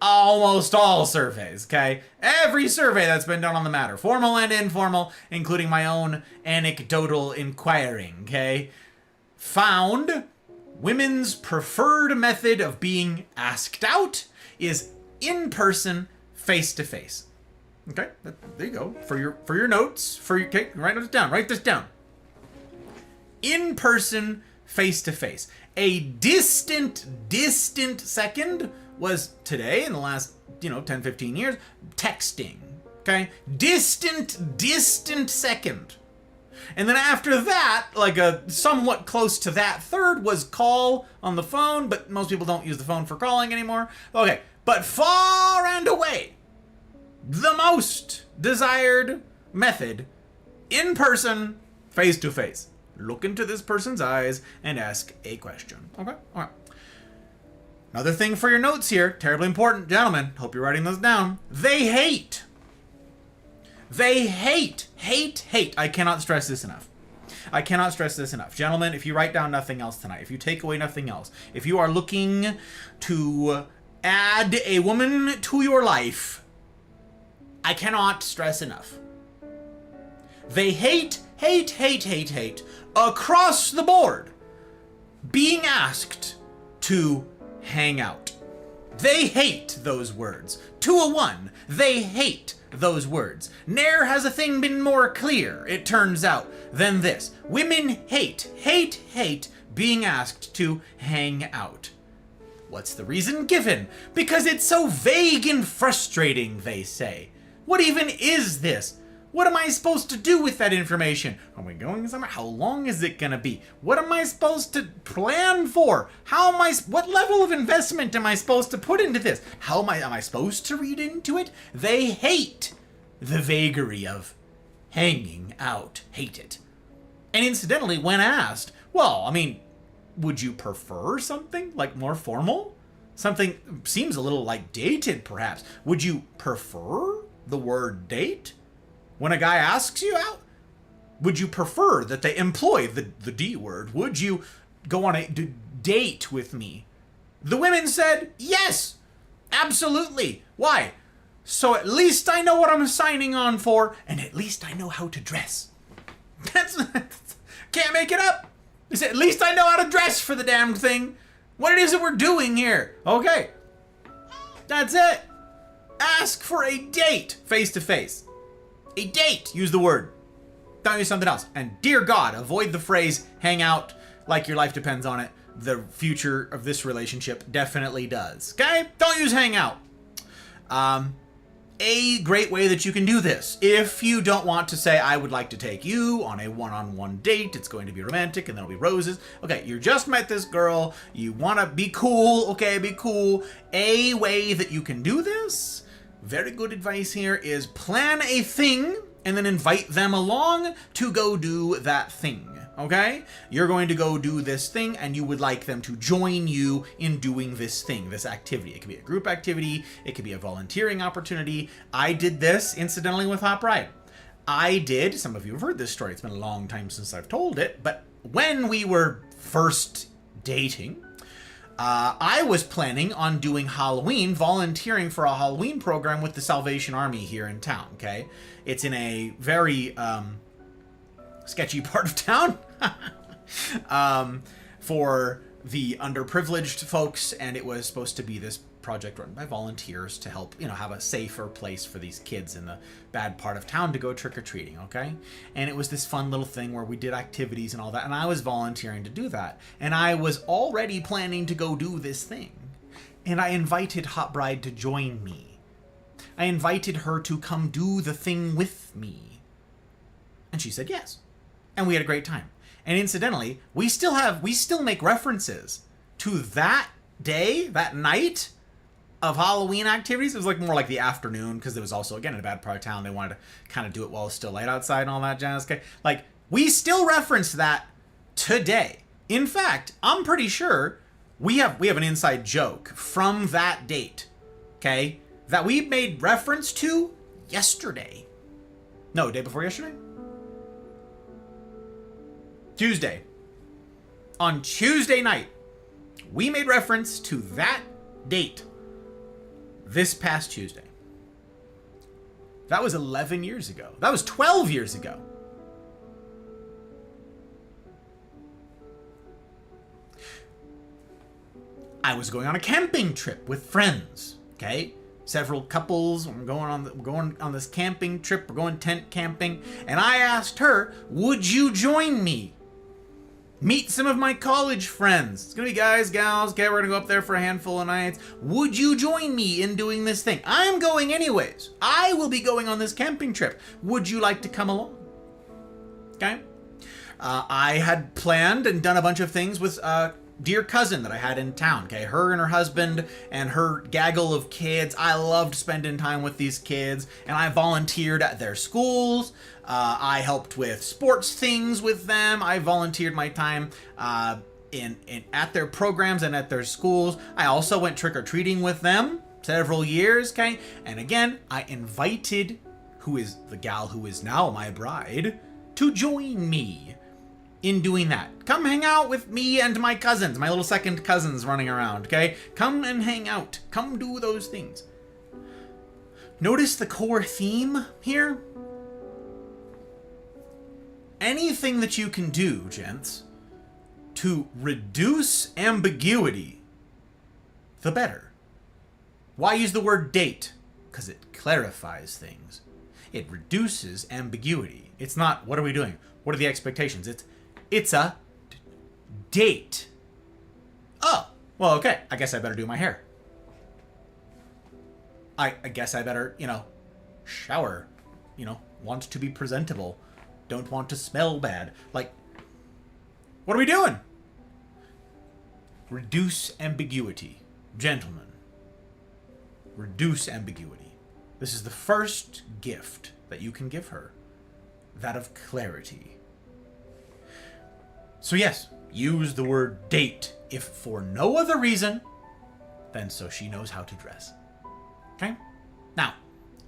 almost all surveys, okay? Every survey that's been done on the matter, formal and informal, including my own anecdotal inquiring, okay, found women's preferred method of being asked out is in-person, face-to-face. Okay, there you go. For your notes, okay, write this down. In-person, face-to-face. A distant second was today, in the last, 10, 15 years, texting. Okay? Distant second. And then after that, like a somewhat close to that third was call on the phone, but most people don't use the phone for calling anymore. Okay, but far and away, the most desired method, in person, face to face. Look into this person's eyes and ask a question. Okay? All right. Another thing for your notes here, terribly important, gentlemen, hope you're writing those down. They hate. I cannot stress this enough. Gentlemen, if you write down nothing else tonight, if you take away nothing else, if you are looking to add a woman to your life, I cannot stress enough. They hate across the board being asked to hang out. They hate those words. 201, they hate those words. Ne'er has a thing been more clear, it turns out, than this. Women hate being asked to hang out. What's the reason given? Because it's so vague and frustrating, they say. What even is this? What am I supposed to do with that information? Are we going somewhere? How long is it going to be? What am I supposed to plan for? What level of investment am I supposed to put into this? Am I supposed to read into it? They hate the vagary of hanging out. Hate it. And incidentally, when asked, would you prefer something like more formal? Something seems a little like dated, perhaps. Would you prefer the word date? When a guy asks you out, would you prefer that they employ the D word? Would you go on a date with me? The women said, yes, absolutely. Why? So at least I know what I'm signing on for, and at least I know how to dress. Can't make it up. They said, at least I know how to dress for the damned thing. What it is that we're doing here. Okay. That's it. Ask for a date face to face. A date. Use the word. Don't use something else. And dear God, avoid the phrase hang out like your life depends on it. The future of this relationship definitely does. Okay? Don't use hang out. A great way that you can do this, if you don't want to say, I would like to take you on a one-on-one date, it's going to be romantic and there'll be roses. Okay, you just met this girl, you want to be cool, okay, be cool. A way that you can do this, very good advice here, is plan a thing and then invite them along to go do that thing. Okay? You're going to go do this thing and you would like them to join you in doing this thing, this activity. It could be a group activity. It could be a volunteering opportunity. I did this, incidentally, with Hot Bride. Some of you have heard this story. It's been a long time since I've told it, but when we were first dating, I was planning on doing Halloween, volunteering for a Halloween program with the Salvation Army here in town, okay? It's in a very sketchy part of town for the underprivileged folks, and it was supposed to be this project run by volunteers to help, have a safer place for these kids in the bad part of town to go trick-or-treating, okay? And it was this fun little thing where we did activities and all that, and I was volunteering to do that. And I was already planning to go do this thing. And I invited Hot Bride to join me. I invited her to come do the thing with me. And she said yes. And we had a great time. And incidentally, we still make references to that day, that night, of Halloween activities. It was more like the afternoon, because it was also, again, in a bad part of town. They wanted to kind of do it while it's still light outside and all that jazz. Okay? We still reference that today. In fact, I'm pretty sure we have an inside joke from that date, okay, that we made reference to yesterday. No, day before yesterday? Tuesday. On Tuesday night, we made reference to that date. This past Tuesday. That was 11 years ago. That was 12 years ago. I was going on a camping trip with friends, okay? Several couples. We're going on this camping trip. We're going tent camping. And I asked her, would you join me? Meet some of my college friends. It's gonna be guys, gals. Okay, we're gonna go up there for a handful of nights. Would you join me in doing this thing? I'm going anyways. I will be going on this camping trip. Would you like to come along? Okay. I had planned and done a bunch of things with dear cousin that I had in town, okay? Her and her husband and her gaggle of kids. I loved spending time with these kids, and I volunteered at their schools. I helped with sports things with them. I volunteered my time at their programs and at their schools. I also went trick-or-treating with them several years, okay? And again, I invited, who is the gal who is now my bride, to join me in doing that. Come hang out with me and my cousins, my little second cousins running around, okay? Come and hang out. Come do those things. Notice the core theme here? Anything that you can do, gents, to reduce ambiguity, the better. Why use the word date? Because it clarifies things. It reduces ambiguity. It's not, what are we doing? What are the expectations? It's a date. Oh, well, okay. I guess I better do my hair. I guess I better, shower. Want to be presentable. Don't want to smell bad. What are we doing? Reduce ambiguity. Gentlemen. Reduce ambiguity. This is the first gift that you can give her. That of clarity. So yes, use the word date if for no other reason than so she knows how to dress. Okay? Now,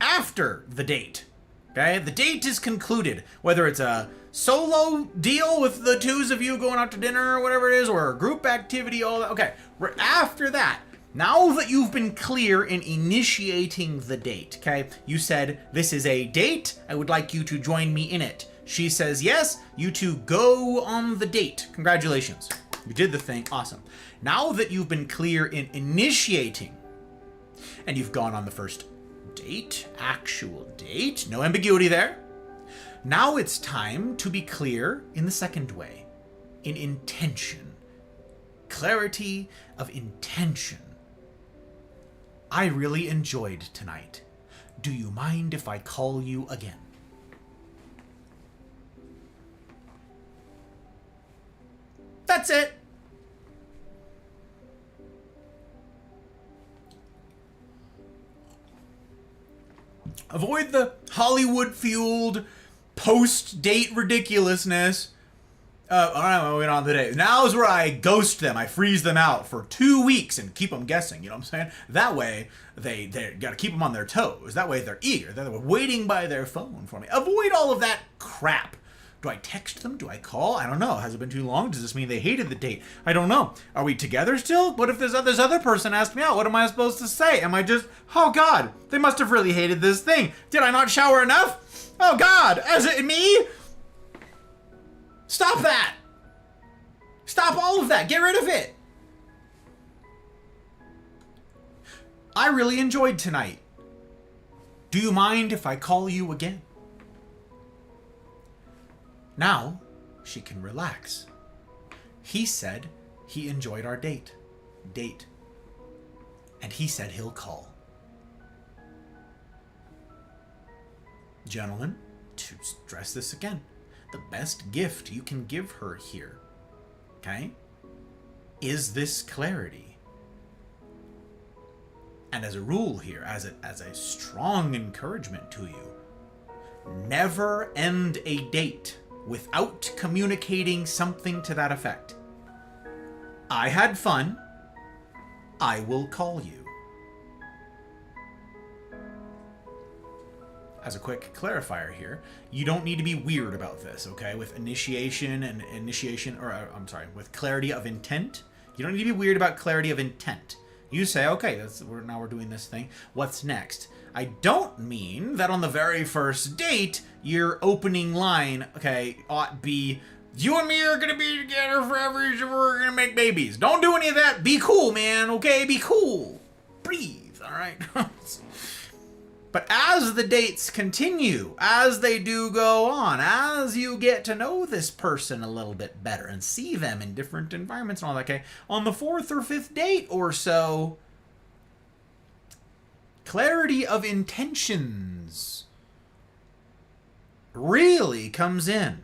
after the date, okay, the date is concluded, whether it's a solo deal with the twos of you going out to dinner or whatever it is, or a group activity, all that. Okay, after that, now that you've been clear in initiating the date, okay, you said, this is a date, I would like you to join me in it. She says yes, you two go on the date. Congratulations. You did the thing. Awesome. Now that you've been clear in initiating, and you've gone on the first date, actual date, no ambiguity there. Now it's time to be clear in the second way, in intention. Clarity of intention. I really enjoyed tonight. Do you mind if I call you again? That's it. Avoid the Hollywood-fueled post-date ridiculousness. All right, we went on the date. Now is where I ghost them. I freeze them out for 2 weeks and keep them guessing. You know what I'm saying? That way, they got to keep them on their toes. That way, they're eager. They're waiting by their phone for me. Avoid all of that crap. Do I text them? Do I call? I don't know. Has it been too long? Does this mean they hated the date? I don't know. Are we together still? What if this other person asked me out? What am I supposed to say? Am I just, oh God, they must have really hated this thing. Did I not shower enough? Oh God, is it me? Stop that. Stop all of that. Get rid of it. I really enjoyed tonight. Do you mind if I call you again? Now, she can relax. He said he enjoyed our date. And he said he'll call. Gentlemen, to stress this again, the best gift you can give her here, okay, is this clarity. And as a rule here, as a strong encouragement to you, never end a date without communicating something to that effect. I had fun. I will call you. As a quick clarifier here, you don't need to be weird about this, okay? With with clarity of intent, you don't need to be weird about clarity of intent. You say, okay, now we're doing this thing. What's next? I don't mean that on the very first date, your opening line, okay, ought be, you and me are going to be together forever, so we're going to make babies. Don't do any of that. Be cool, man, okay? Be cool. Breathe, all right? But as the dates continue, as they do go on, as you get to know this person a little bit better and see them in different environments and all that, okay, on the 4th or 5th date or so, clarity of intentions really comes in.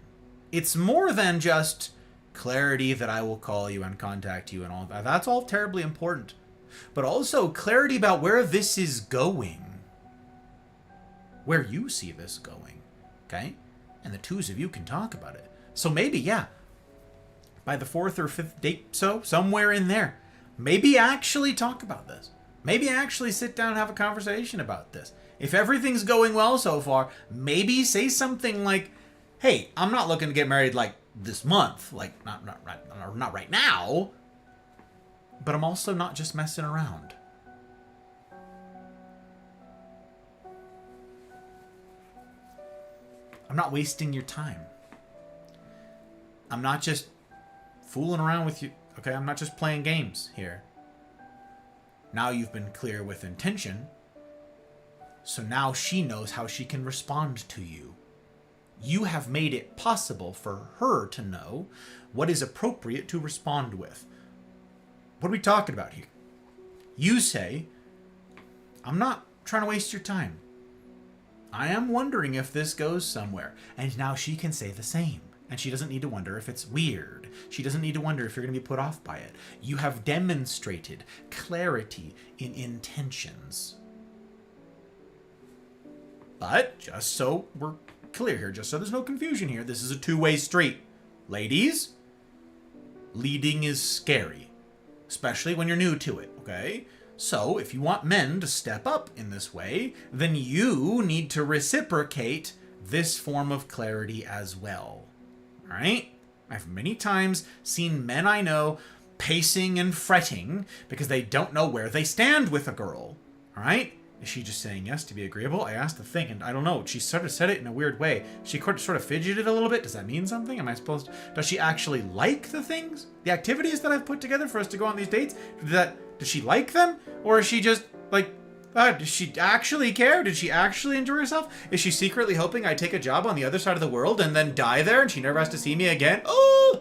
It's more than just clarity that I will call you and contact you and all that. That's all terribly important. But also clarity about where this is going. Where you see this going, okay? And the twos of you can talk about it. So maybe, yeah, by the 4th or 5th date, somewhere in there, maybe actually talk about this. Maybe actually sit down and have a conversation about this. If everything's going well so far, maybe say something like, hey, I'm not looking to get married like this month, like not right now, but I'm also not just messing around. I'm not wasting your time. I'm not just fooling around with you. Okay, I'm not just playing games here. Now you've been clear with intention. So now she knows how she can respond to you. You have made it possible for her to know what is appropriate to respond with. What are we talking about here? You say, I'm not trying to waste your time. I am wondering if this goes somewhere. And now she can say the same. And she doesn't need to wonder if it's weird. She doesn't need to wonder if you're going to be put off by it. You have demonstrated clarity in intentions. But just so we're clear here, just so there's no confusion here, this is a two-way street. Ladies, leading is scary. Especially when you're new to it, okay? So, if you want men to step up in this way, then you need to reciprocate this form of clarity as well. Alright? I've many times seen men I know pacing and fretting because they don't know where they stand with a girl. Alright? Is she just saying yes to be agreeable? I asked the thing, and I don't know. She sort of said it in a weird way. She sort of fidgeted a little bit. Does that mean something? Am I supposed to... Does she actually like the things? The activities that I've put together for us to go on these dates? Does she like them? Or is she just, like, does she actually care? Did she actually enjoy herself? Is she secretly hoping I take a job on the other side of the world and then die there and she never has to see me again? Oh!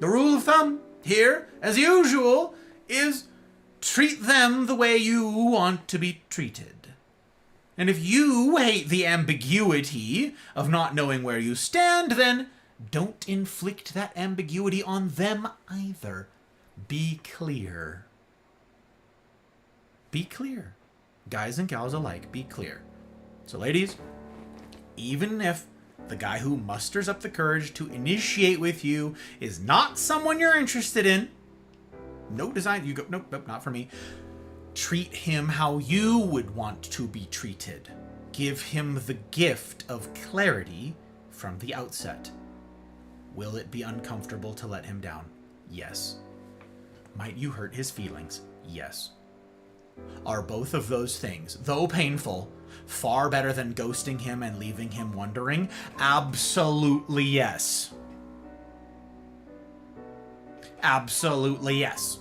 The rule of thumb here, as usual, is treat them the way you want to be treated. And if you hate the ambiguity of not knowing where you stand, then don't inflict that ambiguity on them either. Be clear. Be clear. Guys and gals alike, be clear. So ladies, even if the guy who musters up the courage to initiate with you is not someone you're interested in, no design, you go, nope, not for me. Treat him how you would want to be treated. give him the gift of clarity from the outset. Will it be uncomfortable to let him down? Yes. Might you hurt his feelings? Yes. Are both of those things, though painful, far better than ghosting him and leaving him wondering? Absolutely yes. Absolutely yes.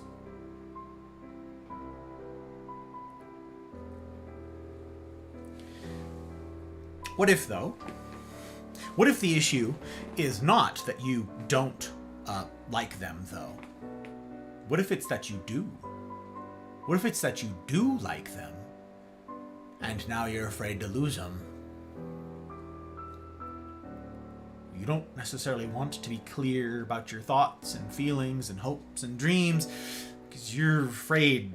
What if, though? What if the issue is not that you don't like them, though? What if it's that you do? What if it's that you do like them, and now you're afraid to lose them? You don't necessarily want to be clear about your thoughts and feelings and hopes and dreams, because you're afraid,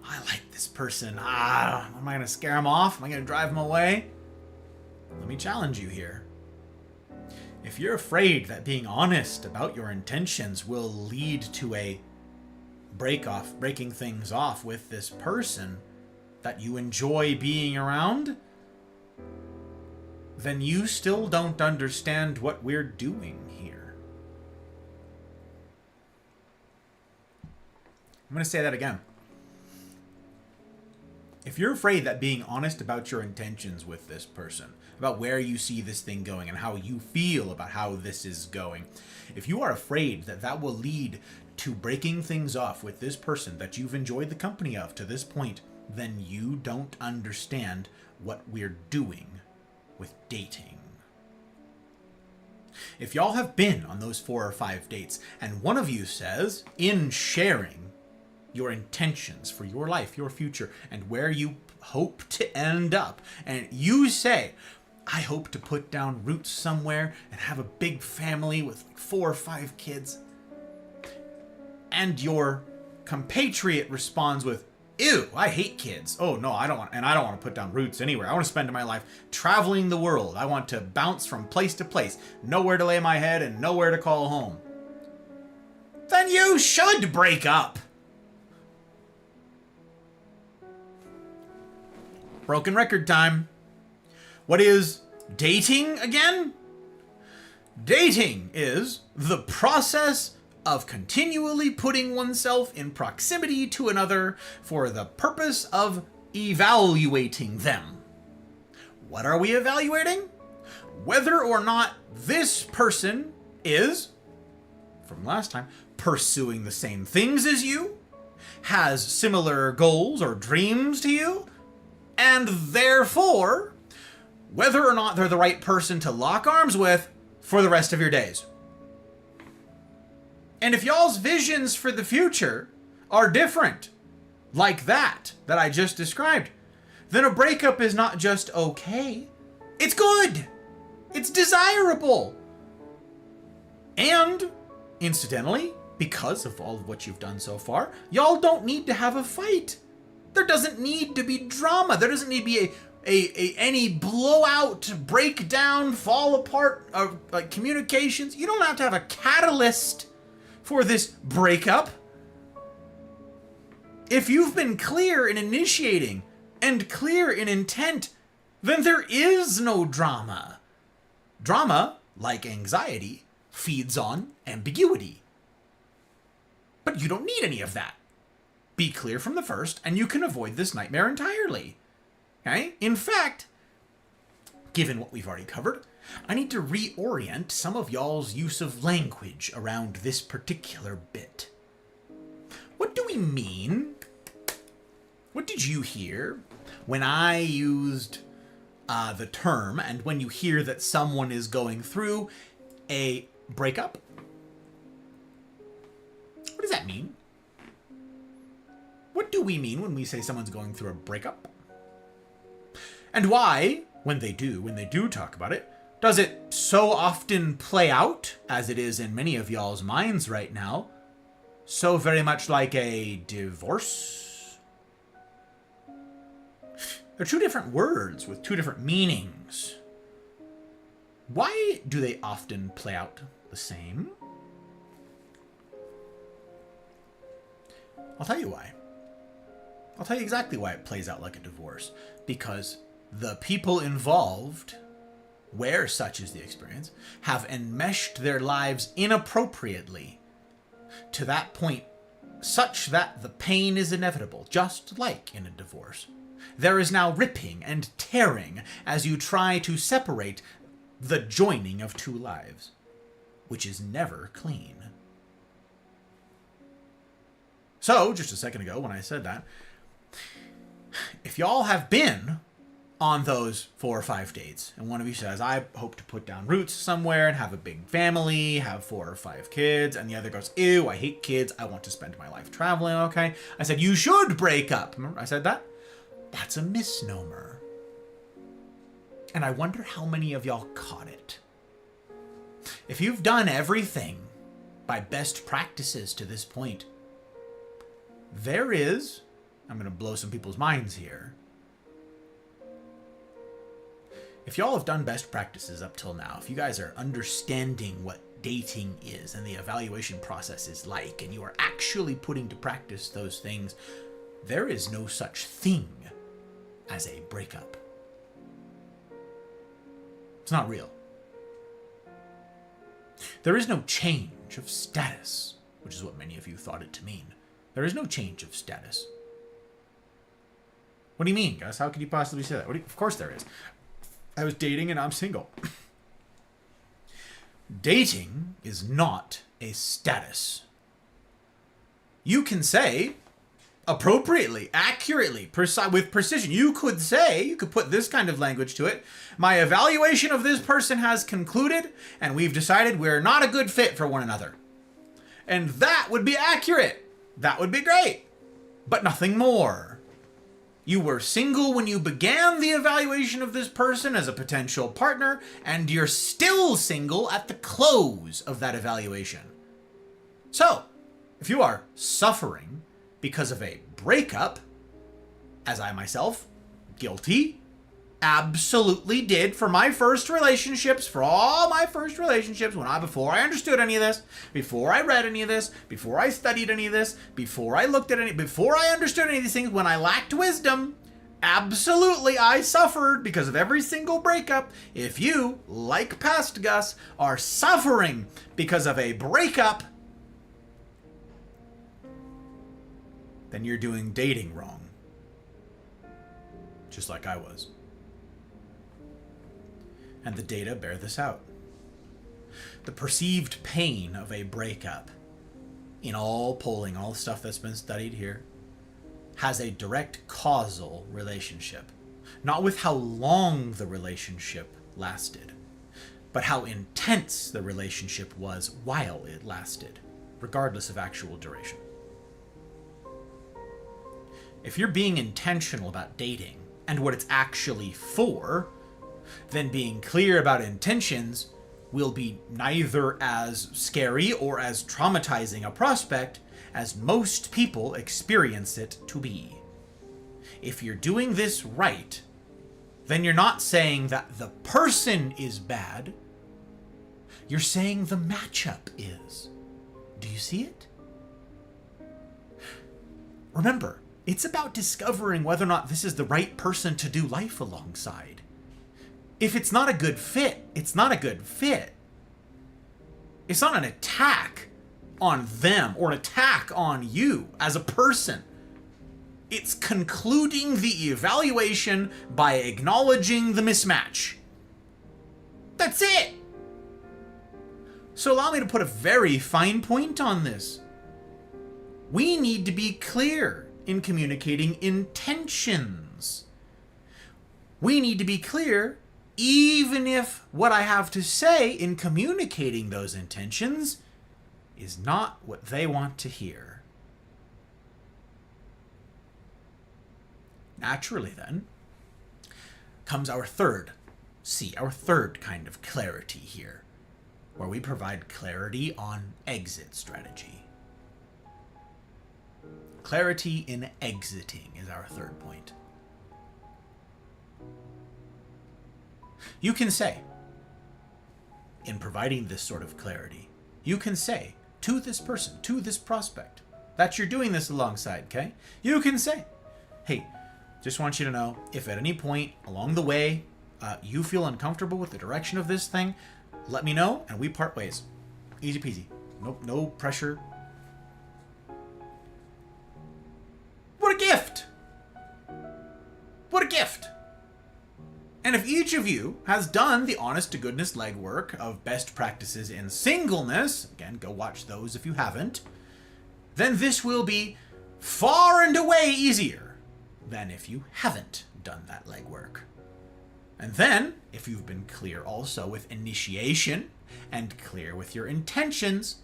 I like this person. Am I going to scare him off? Am I going to drive him away? Let me challenge you here. If you're afraid that being honest about your intentions will lead to a breaking things off with this person that you enjoy being around, then you still don't understand what we're doing here. I'm going to say that again. If you're afraid that being honest about your intentions with this person, about where you see this thing going and how you feel about how this is going, if you are afraid that that will lead to breaking things off with this person that you've enjoyed the company of to this point, then you don't understand what we're doing with dating. If y'all have been on those 4 or 5 dates, and one of you says, in sharing your intentions for your life, your future, and where you hope to end up, and you say, I hope to put down roots somewhere and have a big family with like 4 or 5 kids, and your compatriot responds with, ew, I hate kids. Oh no, I don't want to put down roots anywhere. I want to spend my life traveling the world. I want to bounce from place to place, nowhere to lay my head and nowhere to call home. Then you should break up. Broken record time. What is dating again? Dating is the process of continually putting oneself in proximity to another for the purpose of evaluating them. What are we evaluating? Whether or not this person is, from last time, pursuing the same things as you, has similar goals or dreams to you, and therefore, whether or not they're the right person to lock arms with for the rest of your days. And if y'all's visions for the future are different, like that I just described, then a breakup is not just okay. It's good. It's desirable. And, incidentally, because of all of what you've done so far, y'all don't need to have a fight. There doesn't need to be drama. There doesn't need to be any blowout, breakdown, fall apart of like communications. You don't have to have a catalyst for this breakup. If you've been clear in initiating and clear in intent, then there is no drama. Drama, like anxiety, feeds on ambiguity. But you don't need any of that. Be clear from the first, and you can avoid this nightmare entirely. Okay? In fact, given what we've already covered, I need to reorient some of y'all's use of language around this particular bit. What do we mean? What did you hear when I used the term, and when you hear that someone is going through a breakup? What does that mean? What do we mean when we say someone's going through a breakup? And why, when they do talk about it, does it so often play out, as it is in many of y'all's minds right now, so very much like a divorce? They're 2 different words with 2 different meanings. Why do they often play out the same? I'll tell you why. I'll tell you exactly why it plays out like a divorce. Because the people involved, where such is the experience, have enmeshed their lives inappropriately to that point such that the pain is inevitable, just like in a divorce. There is now ripping and tearing as you try to separate the joining of two lives, which is never clean. So, just a second ago when I said that, if y'all have been on those 4 or 5 dates, and one of you says, I hope to put down roots somewhere and have a big family, have 4 or 5 kids, and the other goes, ew, I hate kids, I want to spend my life traveling, okay? I said, you should break up. Remember I said that? That's a misnomer. And I wonder how many of y'all caught it. If you've done everything by best practices to this point, there is, I'm going to blow some people's minds here, if y'all have done best practices up till now, if you guys are understanding what dating is and the evaluation process is like, and you are actually putting to practice those things, there is no such thing as a breakup. It's not real. There is no change of status, which is what many of you thought it to mean. There is no change of status. What do you mean, Gus? How could you possibly say that? Of course there is. I was dating and I'm single. Dating is not a status. You can say, appropriately, accurately, with precision, you could put this kind of language to it. My evaluation of this person has concluded, and we've decided we're not a good fit for one another. And that would be accurate. That would be great. But nothing more. You were single when you began the evaluation of this person as a potential partner, and you're still single at the close of that evaluation. So, if you are suffering because of a breakup, as I myself, guilty, absolutely did for my first relationships, for all my first relationships, before I understood any of this, before I read any of this, before I studied any of this, before I looked at before I understood any of these things, when I lacked wisdom, absolutely I suffered because of every single breakup. If you, like past Gus, are suffering because of a breakup, then you're doing dating wrong. Just like I was. And the data bear this out. The perceived pain of a breakup, in all polling, all stuff that's been studied here, has a direct causal relationship. Not with how long the relationship lasted, but how intense the relationship was while it lasted, regardless of actual duration. If you're being intentional about dating and what it's actually for, then being clear about intentions will be neither as scary or as traumatizing a prospect as most people experience it to be. If you're doing this right, then you're not saying that the person is bad. You're saying the matchup is. Do you see it? Remember, it's about discovering whether or not this is the right person to do life alongside. If it's not a good fit, it's not a good fit. It's not an attack on them or an attack on you as a person. It's concluding the evaluation by acknowledging the mismatch. That's it. So allow me to put a very fine point on this. We need to be clear in communicating intentions. We need to be clear even if what I have to say in communicating those intentions is not what they want to hear. Naturally, then, comes our third kind of clarity here, where we provide clarity on exit strategy. Clarity in exiting is our third point. You can say, in providing this sort of clarity, you can say to this person, to this prospect, that you're doing this alongside, okay? You can say, hey, Just want you to know, if at any point along the way you feel uncomfortable with the direction of this thing, let me know and we part ways. Easy peasy. Nope, no pressure. What a gift! What a gift! And if each of you has done the honest-to-goodness legwork of best practices in singleness, again, go watch those if you haven't, then this will be far and away easier than if you haven't done that legwork. And then, if you've been clear also with initiation and clear with your intentions,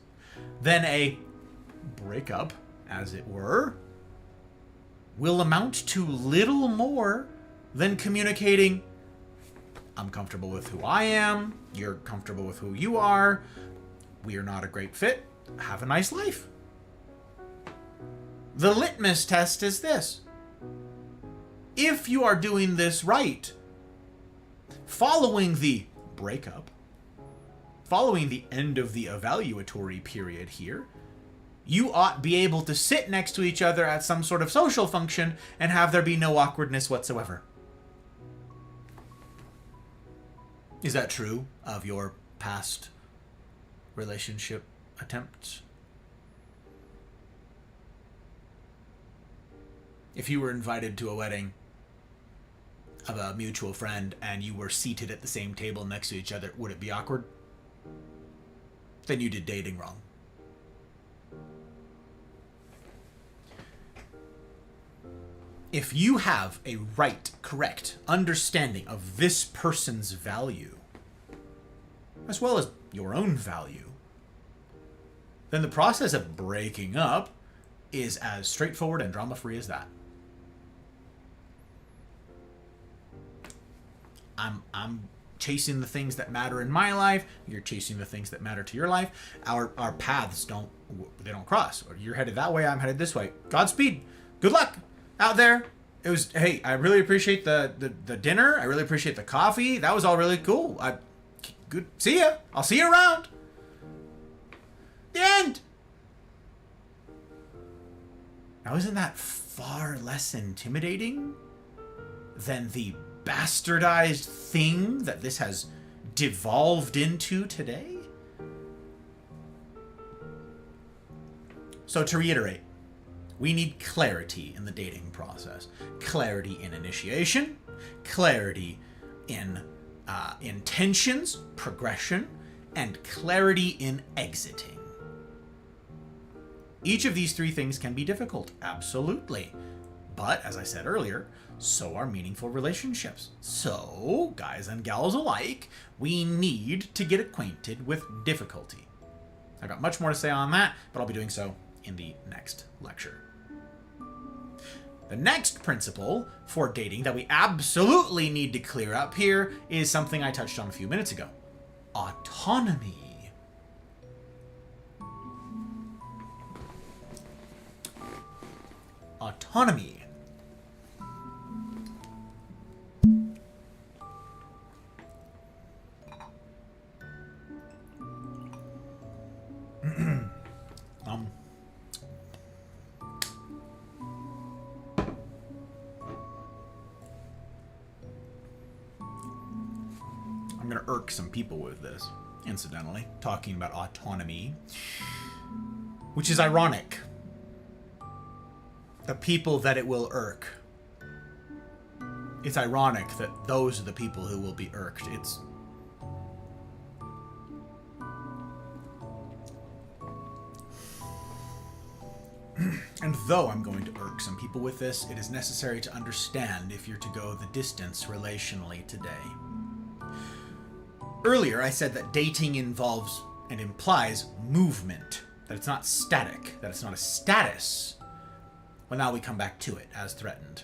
then a breakup, as it were, will amount to little more than communicating, I'm comfortable with who I am, you're comfortable with who you are, we are not a great fit, have a nice life. The litmus test is this. If you are doing this right, following the breakup, following the end of the evaluatory period here, you ought be able to sit next to each other at some sort of social function and have there be no awkwardness whatsoever. Is that true of your past relationship attempts? If you were invited to a wedding of a mutual friend and you were seated at the same table next to each other, would it be awkward? Then you did dating wrong. If you have a right, correct understanding of this person's value, as well as your own value, then the process of breaking up is as straightforward and drama-free as that. I'm chasing the things that matter in my life. You're chasing the things that matter to your life. Our paths don't cross. Or you're headed that way. I'm headed this way. Godspeed. Good luck out there. It was, hey, I really appreciate the dinner. I really appreciate the coffee. That was all really cool. Good. See ya. I'll see you around. The end. Now, isn't that far less intimidating than the bastardized thing that this has devolved into today? So to reiterate, we need clarity in the dating process. Clarity in initiation, clarity in intentions, progression, and clarity in exiting. Each of these three things can be difficult, absolutely. But, as I said earlier, so are meaningful relationships. So, guys and gals alike, we need to get acquainted with difficulty. I've got much more to say on that, but I'll be doing so in the next lecture. The next principle for dating that we absolutely need to clear up here is something I touched on a few minutes ago. Autonomy. Autonomy. I'm going to irk some people with this, incidentally, talking about autonomy, which is ironic. The people that it will irk. It's ironic that those are the people who will be irked. It's... And though I'm going to irk some people with this, it is necessary to understand if you're to go the distance relationally today. Earlier, I said that dating involves and implies movement, that it's not static, that it's not a status. Well, now we come back to it, as threatened.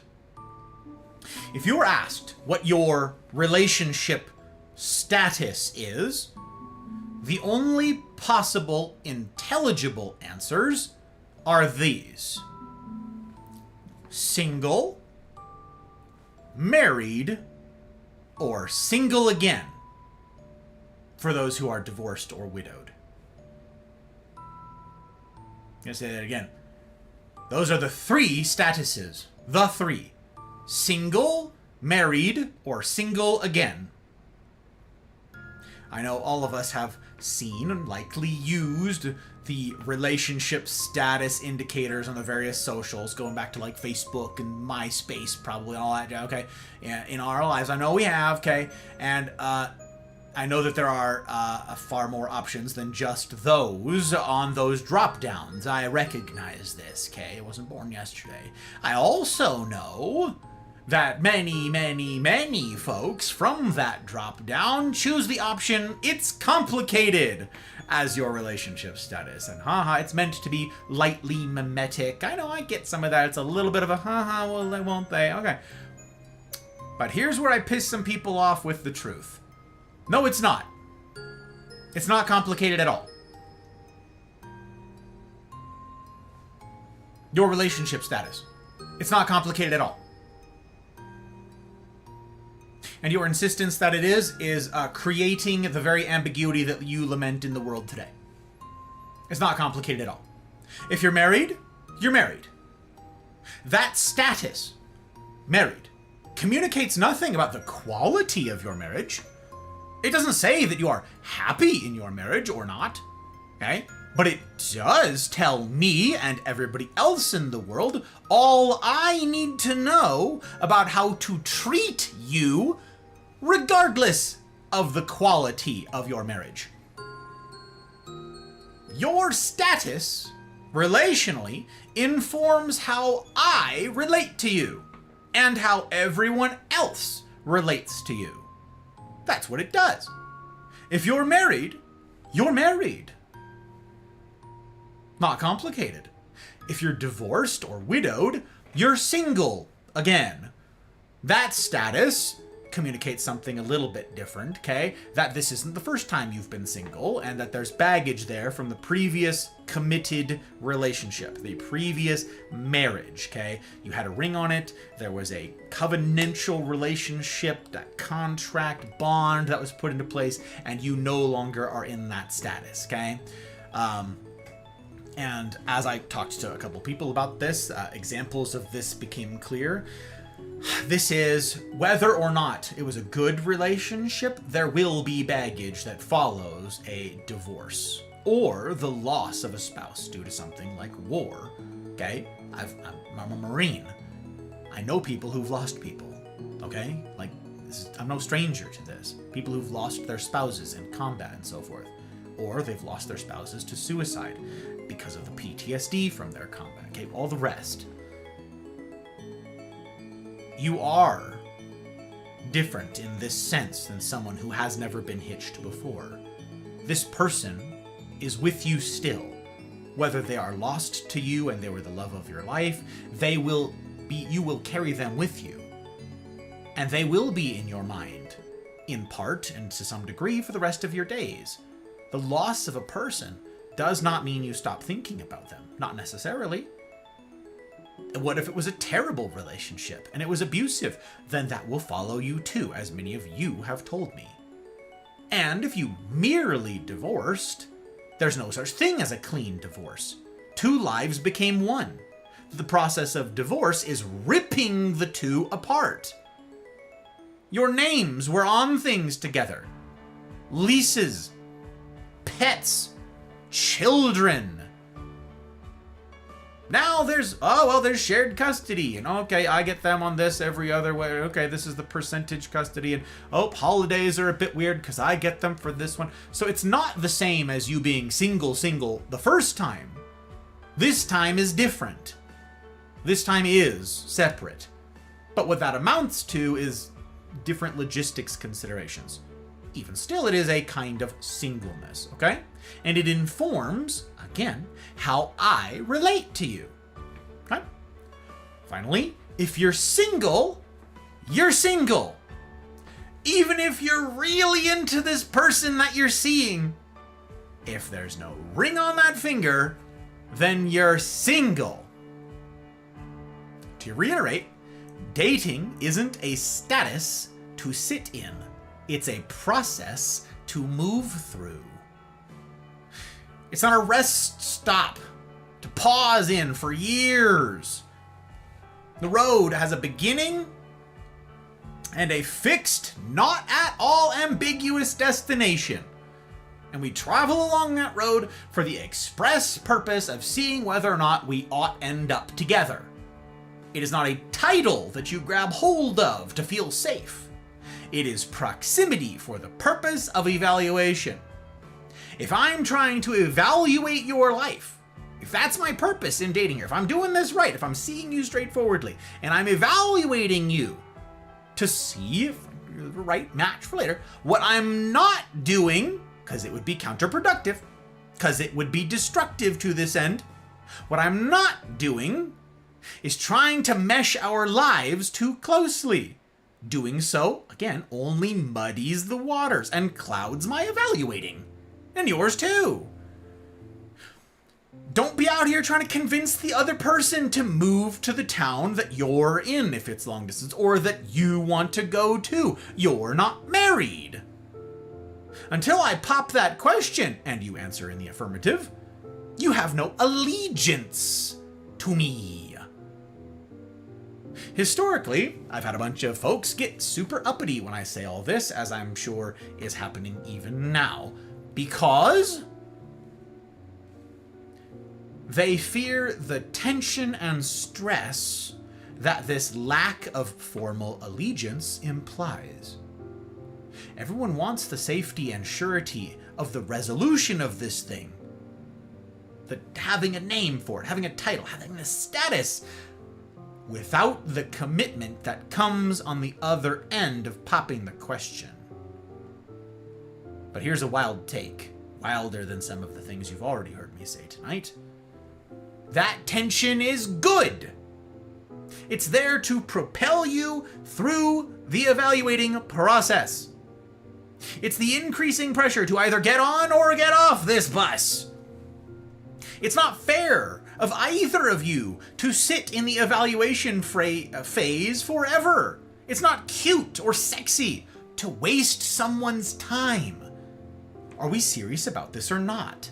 If you're asked what your relationship status is, the only possible intelligible answers are these: single, married, or single again, for those who are divorced or widowed. I'm going to say that again. Those are the three statuses. The three. single, married, or single again. I know all of us have seen and likely used the relationship status indicators on the various socials, going back to like Facebook and MySpace, probably all that, okay? In our lives, I know we have, okay? And I know that there are far more options than just those on those drop-downs. I recognize this, okay? I wasn't born yesterday. I also know that many folks from that drop-down choose the option, it's complicated, as your relationship status. And it's meant to be lightly mimetic. I know, I get some of that. It's a little bit of a well, they won't they? Okay. But here's where I piss some people off with the truth. No, it's not. It's not complicated at all. Your relationship status. It's not complicated at all. And your insistence that it is creating the very ambiguity that you lament in the world today. It's not complicated at all. If you're married, you're married. That status, married, communicates nothing about the quality of your marriage. It doesn't say that you are happy in your marriage or not, okay? But it does tell me and everybody else in the world all I need to know about how to treat you regardless of the quality of your marriage. Your status, relationally, informs how I relate to you, and how everyone else relates to you. That's what it does. If you're married, you're married. Not complicated. If you're divorced or widowed, you're single again. That status communicates something a little bit different, okay? That this isn't the first time you've been single, and that there's baggage there from the previous committed relationship, the previous marriage, okay? You had a ring on it, there was a covenantal relationship, that contract bond that was put into place, and you no longer are in that status, okay? And as I talked to a couple people about this, examples of this became clear. This is, whether or not it was a good relationship, there will be baggage that follows a divorce or the loss of a spouse due to something like war. Okay? I'm a Marine. I know people who've lost people. Okay? Like, I'm no stranger to this. People who've lost their spouses in combat and so forth. Or they've lost their spouses to suicide because of the PTSD from their combat. Okay? All the rest. You are different in this sense than someone who has never been hitched before. This person is with you still. Whether they are lost to you and they were the love of your life, you will carry them with you. And they will be in your mind, in part and to some degree for the rest of your days. The loss of a person does not mean you stop thinking about them. Not necessarily. What if it was a terrible relationship and it was abusive? Then that will follow you too, as many of you have told me. And if you merely divorced, there's no such thing as a clean divorce. Two lives became one. The process of divorce is ripping the two apart. Your names were on things together. Leases, pets, children. Now there's shared custody, and okay, I get them on this every other way. Okay, this is the percentage custody, and holidays are a bit weird because I get them for this one. So it's not the same as you being single the first time. This time is different. This time is separate. But what that amounts to is different logistics considerations. Even still, it is a kind of singleness, okay? And it informs, again, how I relate to you. Okay? Finally, if you're single, you're single. Even if you're really into this person that you're seeing, if there's no ring on that finger, then you're single. To reiterate, dating isn't a status to sit in. It's a process to move through. It's not a rest stop to pause in for years. The road has a beginning and a fixed, not at all ambiguous destination. And we travel along that road for the express purpose of seeing whether or not we ought end up together. It is not a title that you grab hold of to feel safe. It is proximity for the purpose of evaluation. If I'm trying to evaluate your life, if that's my purpose in dating here, if I'm doing this right, if I'm seeing you straightforwardly, and I'm evaluating you to see if you're the right match for later, what I'm not doing, because it would be counterproductive, because it would be destructive to this end, what I'm not doing is trying to mesh our lives too closely. Doing so, again, only muddies the waters and clouds my evaluating. And yours too. Don't be out here trying to convince the other person to move to the town that you're in if it's long distance, or that you want to go to. You're not married. Until I pop that question and you answer in the affirmative, you have no allegiance to me. Historically, I've had a bunch of folks get super uppity when I say all this, as I'm sure is happening even now, because they fear the tension and stress that this lack of formal allegiance implies. Everyone wants the safety and surety of the resolution of this thing. The having a name for it, having a title, having a status, without the commitment that comes on the other end of popping the question. But here's a wild take, wilder than some of the things you've already heard me say tonight. That tension is good. It's there to propel you through the evaluating process. It's the increasing pressure to either get on or get off this bus. It's not fair of either of you to sit in the evaluation phase forever. It's not cute or sexy to waste someone's time. Are we serious about this or not?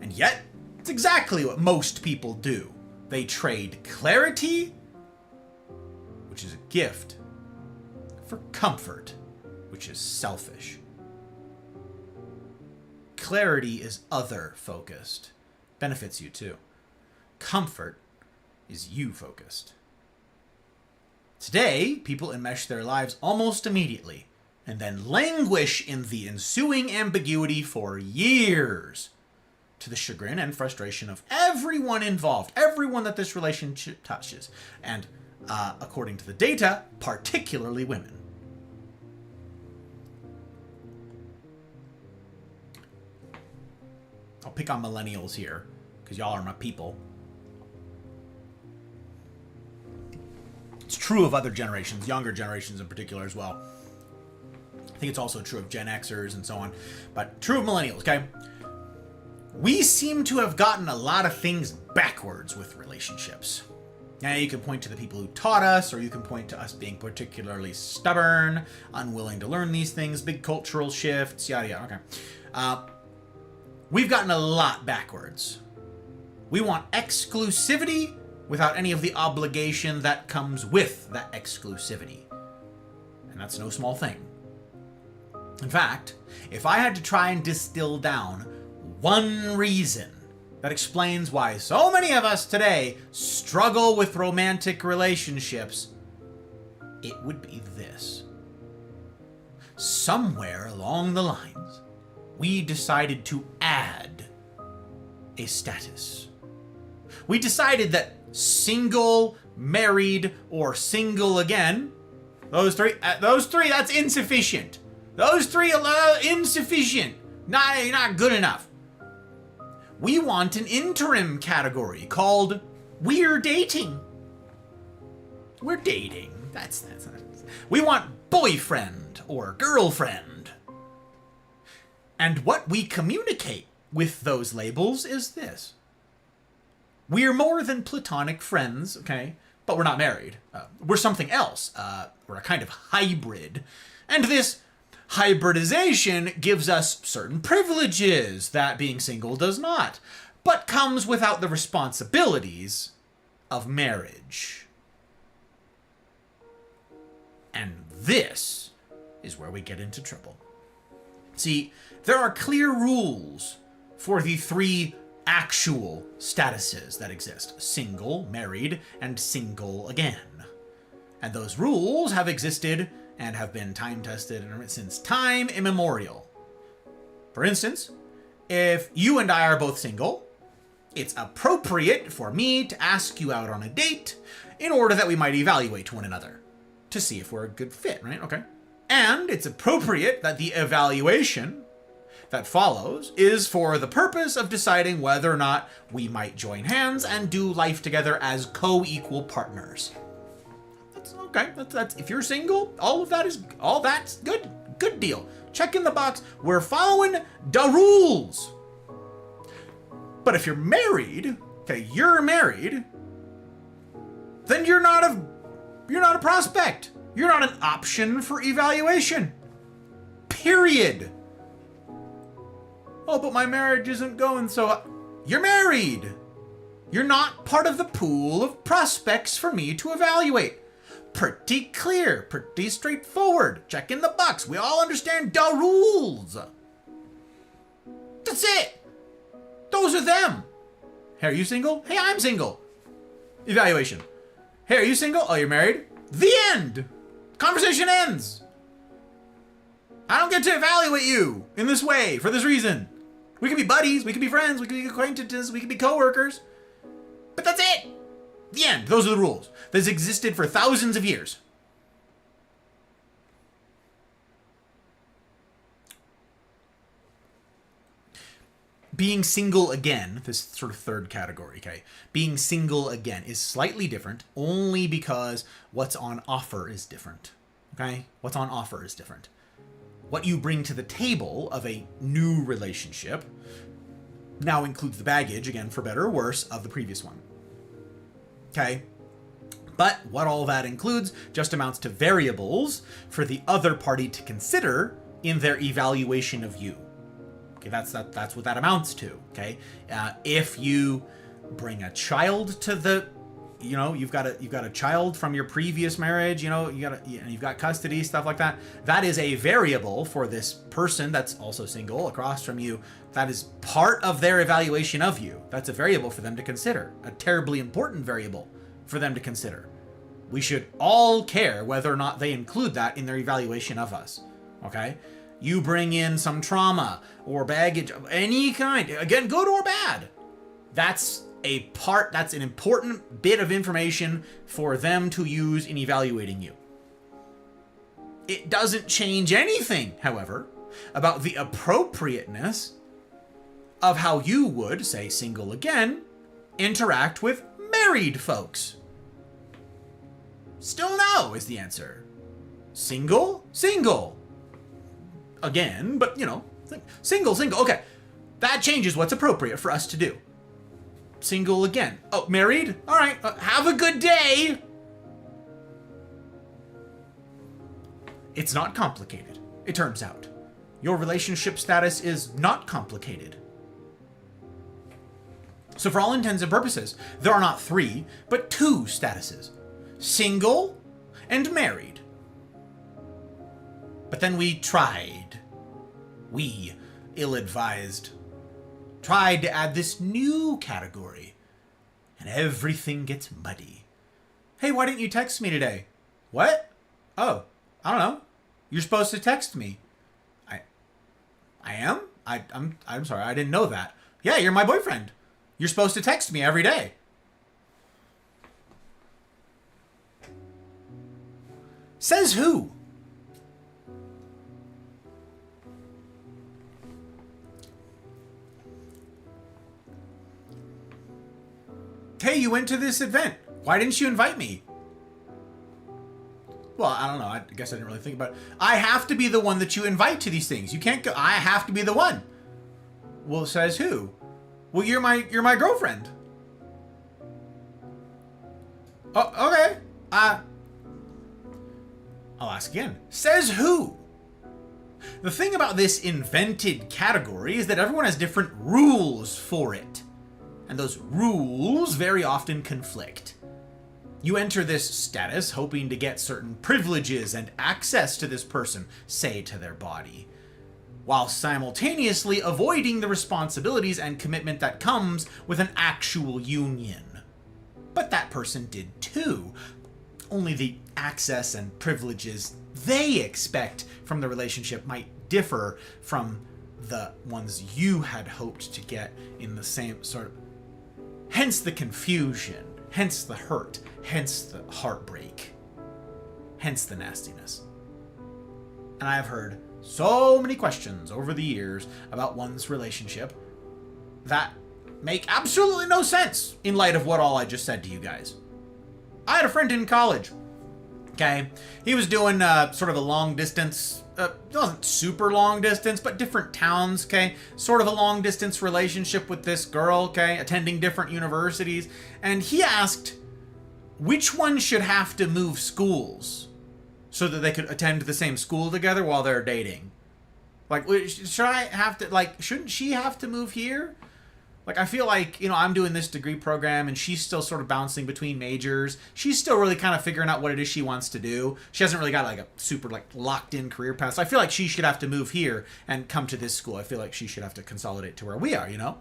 And yet, it's exactly what most people do. They trade clarity, which is a gift, for comfort, which is selfish. Clarity is other-focused. Benefits you too. Comfort is you-focused. Today, people enmesh their lives almost immediately, and then languish in the ensuing ambiguity for years, to the chagrin and frustration of everyone involved, everyone that this relationship touches, and, according to the data, particularly women. I'll pick on millennials here, because y'all are my people. It's true of other generations, younger generations in particular as well. I think it's also true of Gen Xers and so on, but true of millennials, okay? We seem to have gotten a lot of things backwards with relationships. Now, you can point to the people who taught us, or you can point to us being particularly stubborn, unwilling to learn these things, big cultural shifts, yada yada, okay. We've gotten a lot backwards. We want exclusivity without any of the obligation that comes with that exclusivity. And that's no small thing. In fact, if I had to try and distill down one reason that explains why so many of us today struggle with romantic relationships, it would be this. Somewhere along the lines, we decided to add a status. We decided that single, married, or single again, those three, that's insufficient. Those three insufficient. Not good enough. We want an interim category called we're dating. We're dating. That's we want boyfriend or girlfriend. And what we communicate with those labels is this. We're more than platonic friends, okay? But we're not married. We're something else. We're a kind of hybrid. And this hybridization gives us certain privileges that being single does not, but comes without the responsibilities of marriage. And this is where we get into trouble. See, there are clear rules for the three actual statuses that exist: single, married, and single again. And those rules have existed and have been time-tested since time immemorial. For instance, if you and I are both single, it's appropriate for me to ask you out on a date in order that we might evaluate one another to see if we're a good fit, right? Okay. And it's appropriate that the evaluation that follows is for the purpose of deciding whether or not we might join hands and do life together as co-equal partners. That's okay. That's if you're single, all that's good. Good deal. Check in the box. We're following the rules. But if you're married, you're married, then you're not a prospect. You're not an option for evaluation. Period. Oh, but my marriage isn't going so... You're married. You're not part of the pool of prospects for me to evaluate. Pretty clear, pretty straightforward. Check in the box. We all understand the rules. That's it. Those are them. Hey, are you single? Hey, I'm single. Evaluation. Hey, are you single? Oh, you're married? The end. Conversation ends. I don't get to evaluate you in this way for this reason. We can be buddies, we can be friends, we can be acquaintances, we can be coworkers. But that's it. The end. Those are the rules. This existed for thousands of years. Being single again, this sort of third category, okay? Being single again is slightly different only because what's on offer is different, okay? What's on offer is different. What you bring to the table of a new relationship now includes the baggage, again, for better or worse, of the previous one, okay? But what all that includes just amounts to variables for the other party to consider in their evaluation of you. Okay, that's what that amounts to. Okay, if you bring a child to the, you've got a child from your previous marriage, you've got custody, stuff like that. That is a variable for this person that's also single across from you. That is part of their evaluation of you. That's a variable for them to consider, a terribly important variable for them to consider. We should all care whether or not they include that in their evaluation of us. Okay. You bring in some trauma or baggage of any kind, again, good or bad. That's an important bit of information for them to use in evaluating you. It doesn't change anything, however, about the appropriateness of how you would, say single again, interact with married folks. Still no is the answer. Single? Single. Again, but single. Okay. That changes what's appropriate for us to do. Single again. Oh, married? All right. Have a good day. It's not complicated, it turns out. Your relationship status is not complicated. So for all intents and purposes, there are not 3, but 2 statuses. Single and married. But then we ill-advised, tried to add this new category, and everything gets muddy. Hey, why didn't you text me today? What? Oh, I don't know. You're supposed to text me. I am? I'm sorry, I didn't know that. Yeah, you're my boyfriend. You're supposed to text me every day. Says who? Hey, you went to this event. Why didn't you invite me? Well, I don't know. I guess I didn't really think about it. I have to be the one that you invite to these things. You can't go. I have to be the one. Well, says who? Well, you're my girlfriend. Oh, okay. I'll ask again. Says who? The thing about this invented category is that everyone has different rules for it. And those rules very often conflict. You enter this status hoping to get certain privileges and access to this person, say to their body, while simultaneously avoiding the responsibilities and commitment that comes with an actual union. But that person did too. Only the access and privileges they expect from the relationship might differ from the ones you had hoped to get in the same sort of... Hence the confusion, hence the hurt, hence the heartbreak, hence the nastiness. And I have heard so many questions over the years about one's relationship that make absolutely no sense in light of what all I just said to you guys. I had a friend in college. Okay, he was doing sort of a long distance, it wasn't super long distance, but different towns, okay? Sort of a long distance relationship with this girl, okay? Attending different universities. And he asked which one should have to move schools so that they could attend the same school together while they're dating. Like, should I have to, like, shouldn't she have to move here? Like, I feel like, you know, I'm doing this degree program and she's still sort of bouncing between majors. She's still really kind of figuring out what it is she wants to do. She hasn't really got like a super like locked in career path. So I feel like she should have to move here and come to this school. I feel like she should have to consolidate to where we are, you know?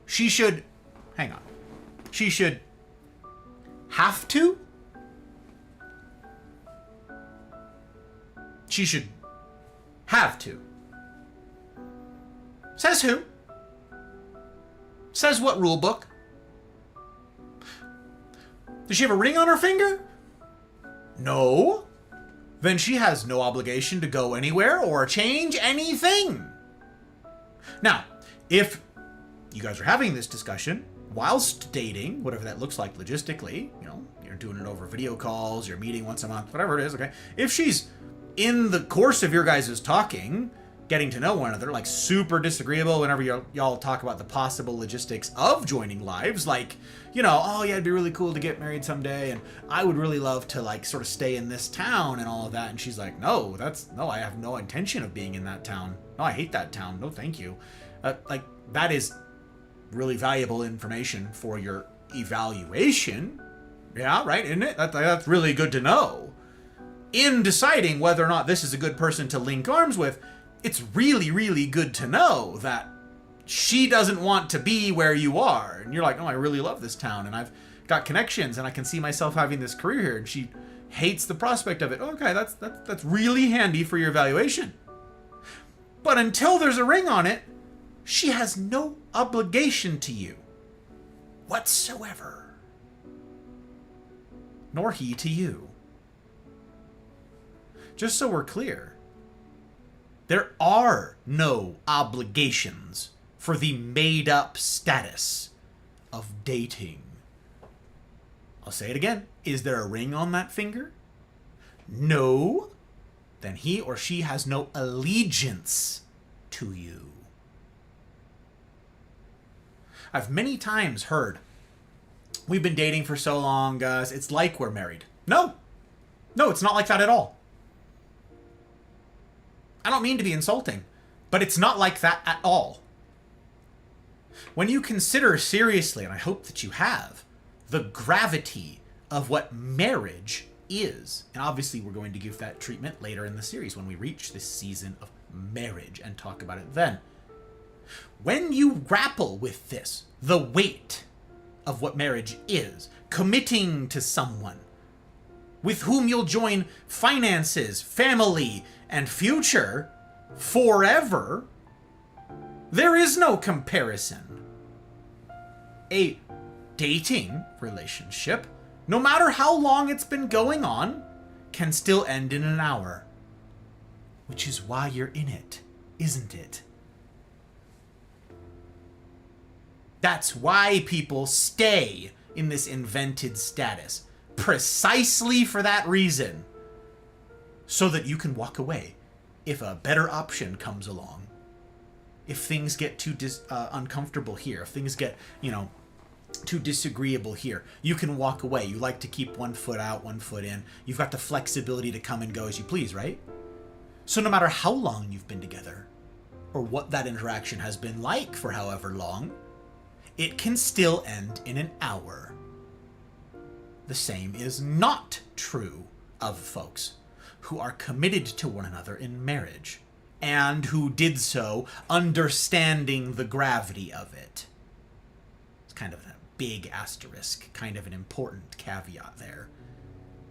She should, hang on. She should have to? She should have to. Says who? Says what rule book? Does she have a ring on her finger? No. Then she has no obligation to go anywhere or change anything. Now, if you guys are having this discussion whilst dating, whatever that looks like logistically, you know, you're doing it over video calls, you're meeting once a month, whatever it is, okay? If she's in the course of your guys' talking, getting to know one another, like super disagreeable whenever y'all talk about the possible logistics of joining lives, like, you know, oh yeah, it'd be really cool to get married someday, and I would really love to like sort of stay in this town and all of that, and she's like, no, I have no intention of being in that town. No, I hate that town. No, thank you. Like, that is really valuable information for your evaluation. Yeah, right, isn't it? That's really good to know. In deciding whether or not this is a good person to link arms with, it's really, really good to know that she doesn't want to be where you are. And you're like, oh, I really love this town and I've got connections and I can see myself having this career here. And she hates the prospect of it. Okay, that's really handy for your evaluation. But until there's a ring on it, she has no obligation to you whatsoever. Nor he to you. Just so we're clear, there are no obligations for the made-up status of dating. I'll say it again. Is there a ring on that finger? No. Then he or she has no allegiance to you. I've many times heard, we've been dating for so long, guys, it's like we're married. No. No, it's not like that at all. I don't mean to be insulting, but it's not like that at all. When you consider seriously, and I hope that you have, the gravity of what marriage is, and obviously we're going to give that treatment later in the series when we reach this season of marriage and talk about it then. When you grapple with this, the weight of what marriage is, committing to someone with whom you'll join finances, family, and future forever, there is no comparison. A dating relationship, no matter how long it's been going on, can still end in an hour. Which is why you're in it, isn't it? That's why people stay in this invented status. Precisely for that reason. So that you can walk away if a better option comes along. If things get too uncomfortable here, if things get, too disagreeable here, you can walk away. You like to keep one foot out, one foot in. You've got the flexibility to come and go as you please, right? So no matter how long you've been together, or what that interaction has been like for however long, it can still end in an hour. The same is not true of folks who are committed to one another in marriage, and who did so understanding the gravity of it. It's kind of a big asterisk, kind of an important caveat there.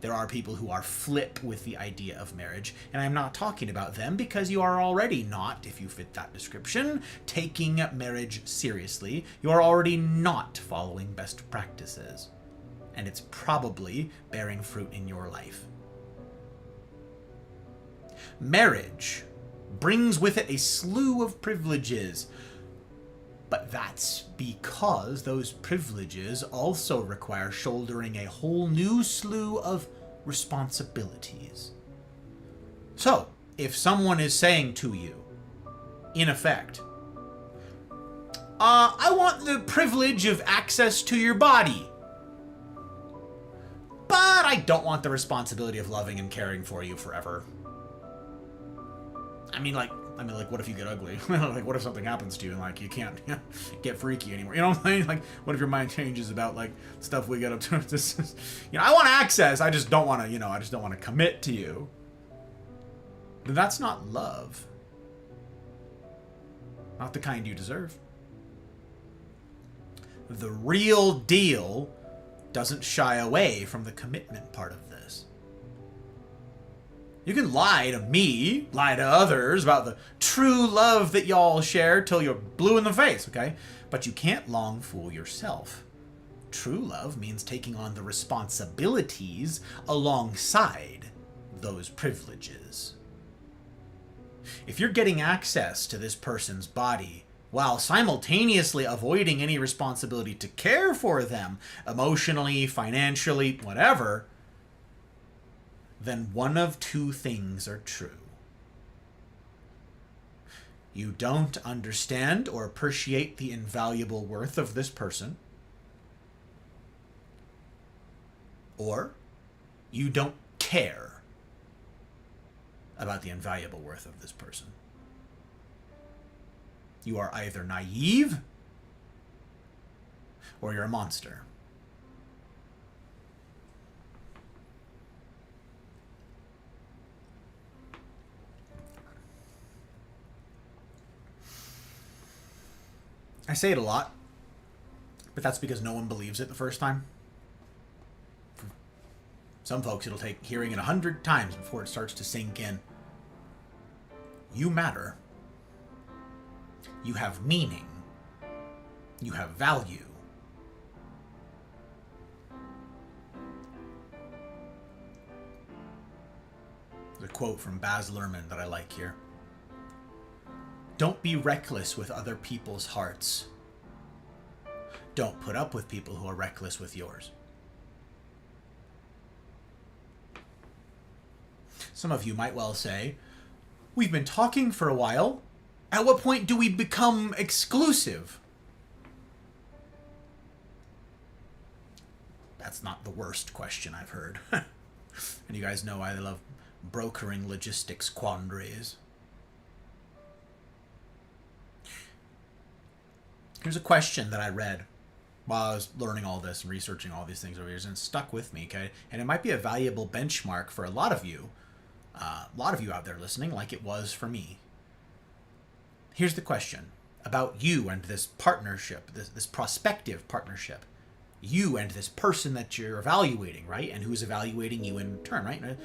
There are people who are flip with the idea of marriage, and I'm not talking about them because you are already not, if you fit that description, taking marriage seriously. You are already not following best practices, and it's probably bearing fruit in your life. Marriage brings with it a slew of privileges, but that's because those privileges also require shouldering a whole new slew of responsibilities. So, if someone is saying to you, in effect, I want the privilege of access to your body, but I don't want the responsibility of loving and caring for you forever. I mean, what if you get ugly? Like, what if something happens to you and, like, you can't get freaky anymore? You know what I'm saying? Like, what if your mind changes about, like, stuff we get up to? This is, I want access. I just don't want to, I just don't want to commit to you. Then that's not love. Not the kind you deserve. The real deal doesn't shy away from the commitment part of this. You can lie to me, lie to others about the true love that y'all share till you're blue in the face, okay? But you can't long fool yourself. True love means taking on the responsibilities alongside those privileges. If you're getting access to this person's body while simultaneously avoiding any responsibility to care for them, emotionally, financially, whatever, then one of two things are true. You don't understand or appreciate the invaluable worth of this person, or you don't care about the invaluable worth of this person. You are either naive or you're a monster. I say it a lot, but that's because no one believes it the first time. For some folks, it'll take hearing it 100 times before it starts to sink in. You matter. You have meaning. You have value. There's a quote from Baz Luhrmann that I like here. Don't be reckless with other people's hearts. Don't put up with people who are reckless with yours. Some of you might well say, we've been talking for a while. At what point do we become exclusive? That's not the worst question I've heard. And you guys know I love brokering logistics quandaries. Here's a question that I read while I was learning all this and researching all these things over the years, and it stuck with me, okay? And it might be a valuable benchmark for a lot of you out there listening, like it was for me. Here's the question about you and this partnership, this prospective partnership. You and this person that you're evaluating, right? And who's evaluating you in turn, right?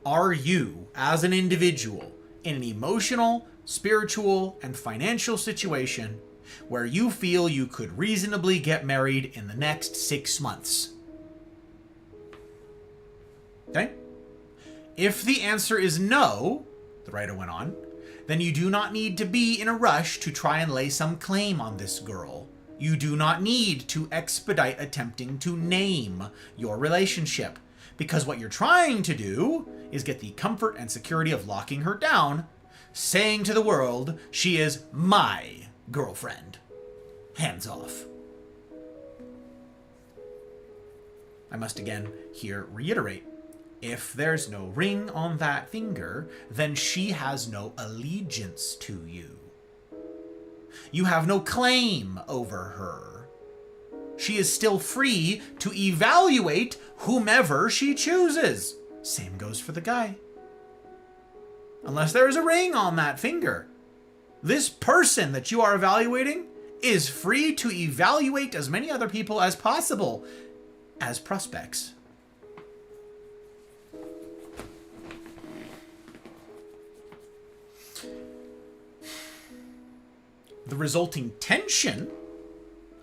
Are you, as an individual, in an emotional, spiritual, and financial situation where you feel you could reasonably get married in the next 6 months? Okay? If the answer is no, the writer went on, then you do not need to be in a rush to try and lay some claim on this girl. You do not need to expedite attempting to name your relationship, because what you're trying to do is get the comfort and security of locking her down, saying to the world, she is my girlfriend. Hands off. I must again here reiterate, if there's no ring on that finger, then she has no allegiance to you. You have no claim over her. She is still free to evaluate whomever she chooses. Same goes for the guy. Unless there is a ring on that finger, this person that you are evaluating is free to evaluate as many other people as possible as prospects. The resulting tension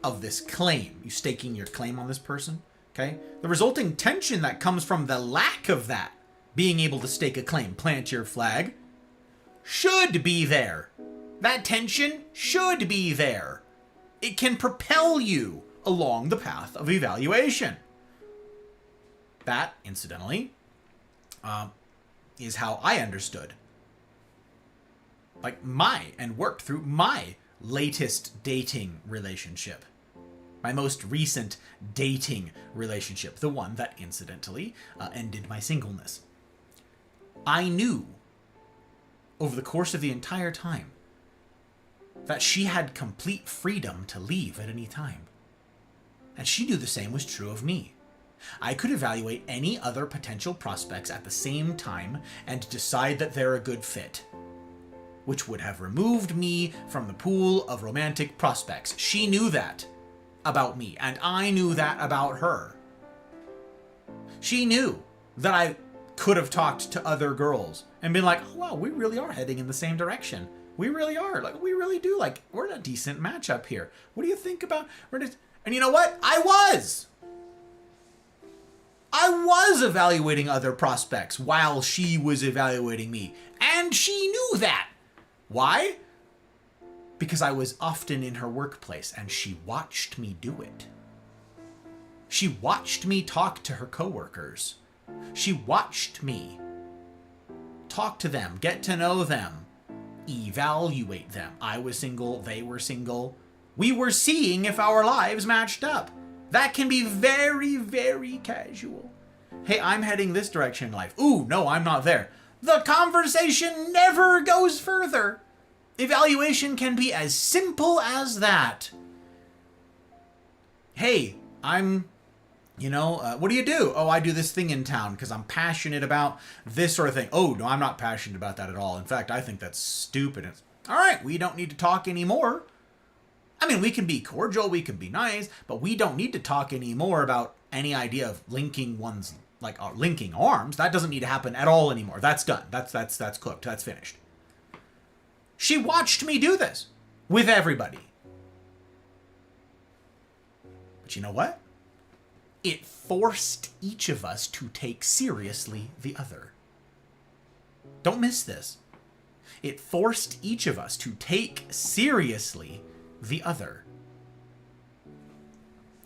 of this claim, you staking your claim on this person, okay? The resulting tension that comes from the lack of that, being able to stake a claim, plant your flag, should be there. That tension should be there. It can propel you along the path of evaluation. That, incidentally, is how I understood, and worked through my latest dating relationship. My most recent dating relationship, the one that incidentally ended my singleness. I knew over the course of the entire time that she had complete freedom to leave at any time. And she knew the same was true of me. I could evaluate any other potential prospects at the same time and decide that they're a good fit, which would have removed me from the pool of romantic prospects. She knew that about me, and I knew that about her. She knew that I could have talked to other girls and been like, oh, wow, we really are heading in the same direction. We really are. We really do. We're in a decent matchup here. What do you think about... And you know what? I was evaluating other prospects while she was evaluating me. And she knew that. Why? Because I was often in her workplace and she watched me do it. She watched me talk to her coworkers. She watched me talk to them, get to know them, evaluate them. I was single, they were single. We were seeing if our lives matched up. That can be very, very casual. Hey, I'm heading this direction in life. Ooh, no, I'm not there. The conversation never goes further. Evaluation can be as simple as that. Hey, what do you do? Oh, I do this thing in town because I'm passionate about this sort of thing. Oh, no, I'm not passionate about that at all. In fact, I think that's stupid. All right, we don't need to talk anymore. I mean, we can be cordial, we can be nice, but we don't need to talk anymore about any idea of linking linking arms. That doesn't need to happen at all anymore. That's done. That's cooked. That's finished. She watched me do this with everybody. But you know what? It forced each of us to take seriously the other. Don't miss this. It forced each of us to take seriously the other.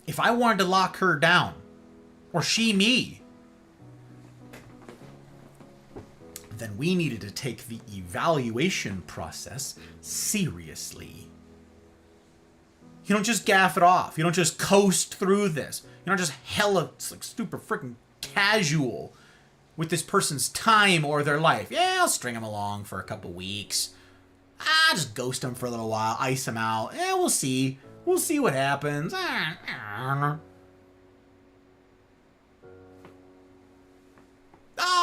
If I wanted to lock her down, or she me, then we needed to take the evaluation process seriously. You don't just gaff it off. You don't just coast through this. You're not just hella super freaking casual with this person's time or their life. Yeah, I'll string them along for a couple weeks. Just ghost them for a little while, ice them out. Yeah, we'll see. We'll see what happens. I'll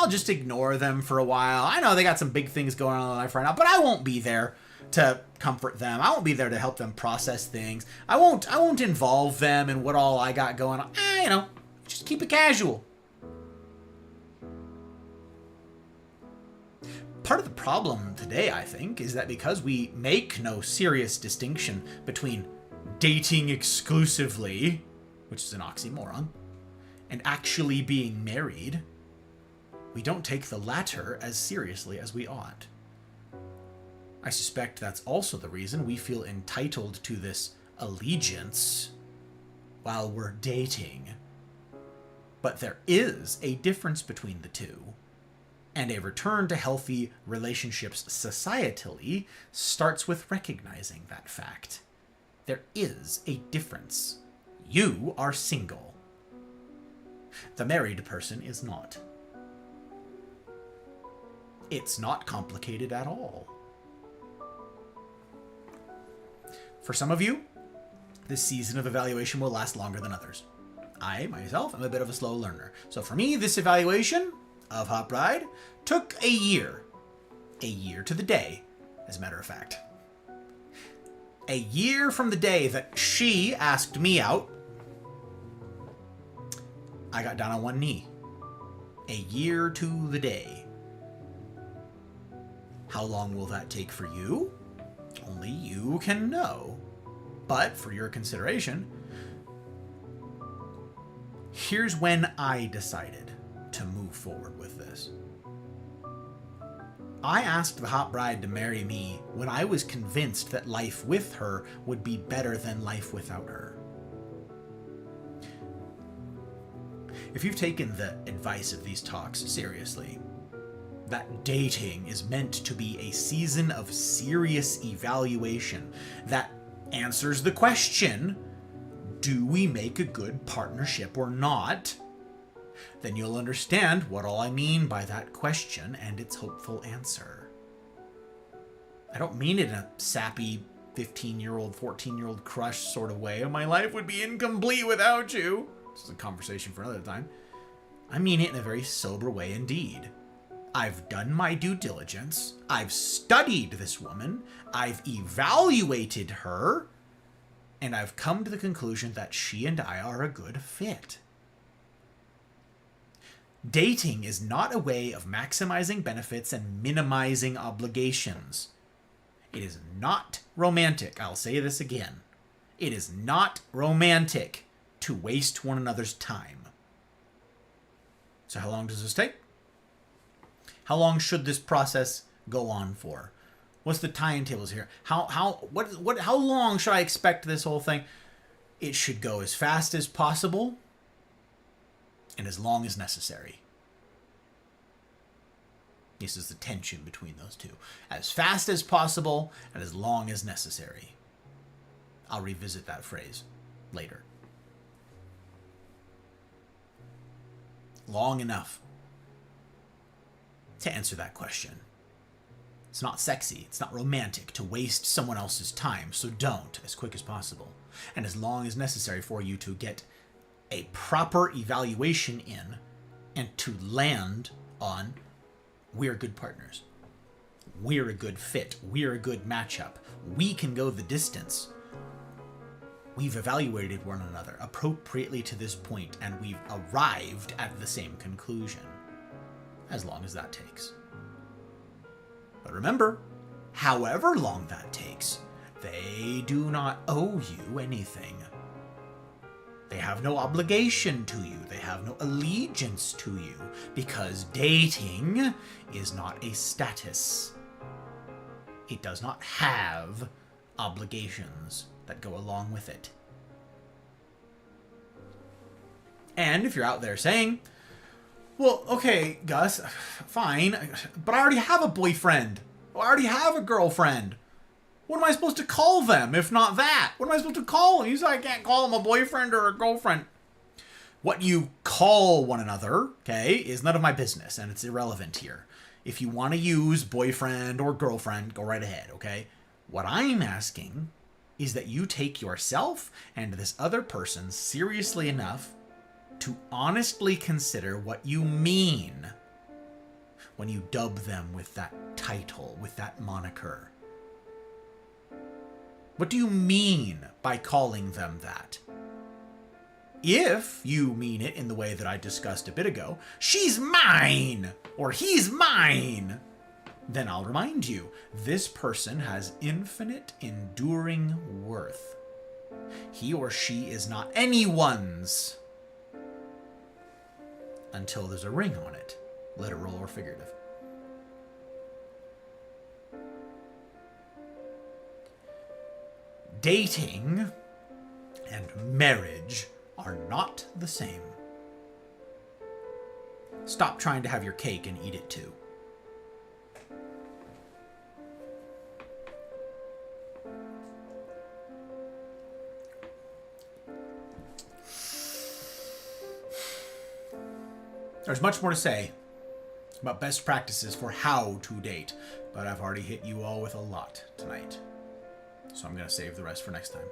just ignore them for a while. I know they got some big things going on in their life right now, but I won't be there to comfort them. I won't be there to help them process things. I won't involve them in what all I got going on. Just keep it casual. Part of the problem today, I think, is that because we make no serious distinction between dating exclusively, which is an oxymoron, and actually being married, we don't take the latter as seriously as we ought. I suspect that's also the reason we feel entitled to this allegiance while we're dating. But there is a difference between the two, and a return to healthy relationships societally starts with recognizing that fact. There is a difference. You are single. The married person is not. It's not complicated at all. For some of you, this season of evaluation will last longer than others. I, myself, am a bit of a slow learner. So for me, this evaluation of Hot Bride took a year. A year to the day, as a matter of fact. A year from the day that she asked me out, I got down on one knee. A year to the day. How long will that take for you? Only you can know. But for your consideration, here's when I decided to move forward with this. I asked the Hot Bride to marry me when I was convinced that life with her would be better than life without her. If you've taken the advice of these talks seriously, that dating is meant to be a season of serious evaluation that answers the question, do we make a good partnership or not? Then you'll understand what all I mean by that question and its hopeful answer. I don't mean it in a sappy 15-year-old, 14-year-old crush sort of way. My life would be incomplete without you. This is a conversation for another time. I mean it in a very sober way indeed. I've done my due diligence. I've studied this woman. I've evaluated her. And I've come to the conclusion that she and I are a good fit. Dating is not a way of maximizing benefits and minimizing obligations. It is not romantic. I'll say this again. It is not romantic to waste one another's time. So how long does this take? How long should this process go on for? What's the timetables here? How long should I expect this whole thing? It should go as fast as possible and as long as necessary. This is the tension between those two. As fast as possible and as long as necessary. I'll revisit that phrase later. Long enough to answer that question. It's not sexy, it's not romantic to waste someone else's time, so don't, as quick as possible. And as long as necessary for you to get a proper evaluation in and to land on, we're good partners. We're a good fit. We're a good matchup. We can go the distance. We've evaluated one another appropriately to this point, and we've arrived at the same conclusion. As long as that takes. But remember, however long that takes, they do not owe you anything. They have no obligation to you. They have no allegiance to you, because dating is not a status. It does not have obligations that go along with it. And if you're out there saying, well, okay, Gus, fine, but I already have a boyfriend. I already have a girlfriend. What am I supposed to call them if not that? What am I supposed to call them? You said I can't call them a boyfriend or a girlfriend. What you call one another, okay, is none of my business, and it's irrelevant here. If you want to use boyfriend or girlfriend, go right ahead, okay? What I'm asking is that you take yourself and this other person seriously enough to honestly consider what you mean when you dub them with that title, with that moniker. What do you mean by calling them that? If you mean it in the way that I discussed a bit ago, she's mine, or he's mine, then I'll remind you, this person has infinite, enduring worth. He or she is not anyone's until there's a ring on it, literal or figurative. Dating and marriage are not the same. Stop trying to have your cake and eat it too. There's much more to say about best practices for how to date, but I've already hit you all with a lot tonight. So I'm going to save the rest for next time.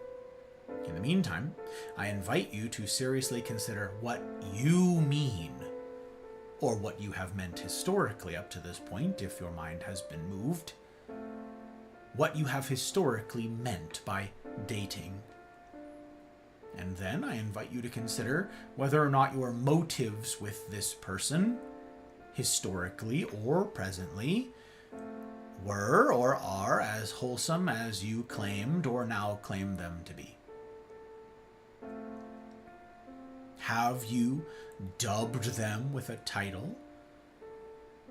In the meantime, I invite you to seriously consider what you mean, or what you have meant historically up to this point, if your mind has been moved. What you have historically meant by dating. And then I invite you to consider whether or not your motives with this person, historically or presently, were or are as wholesome as you claimed or now claim them to be. Have you dubbed them with a title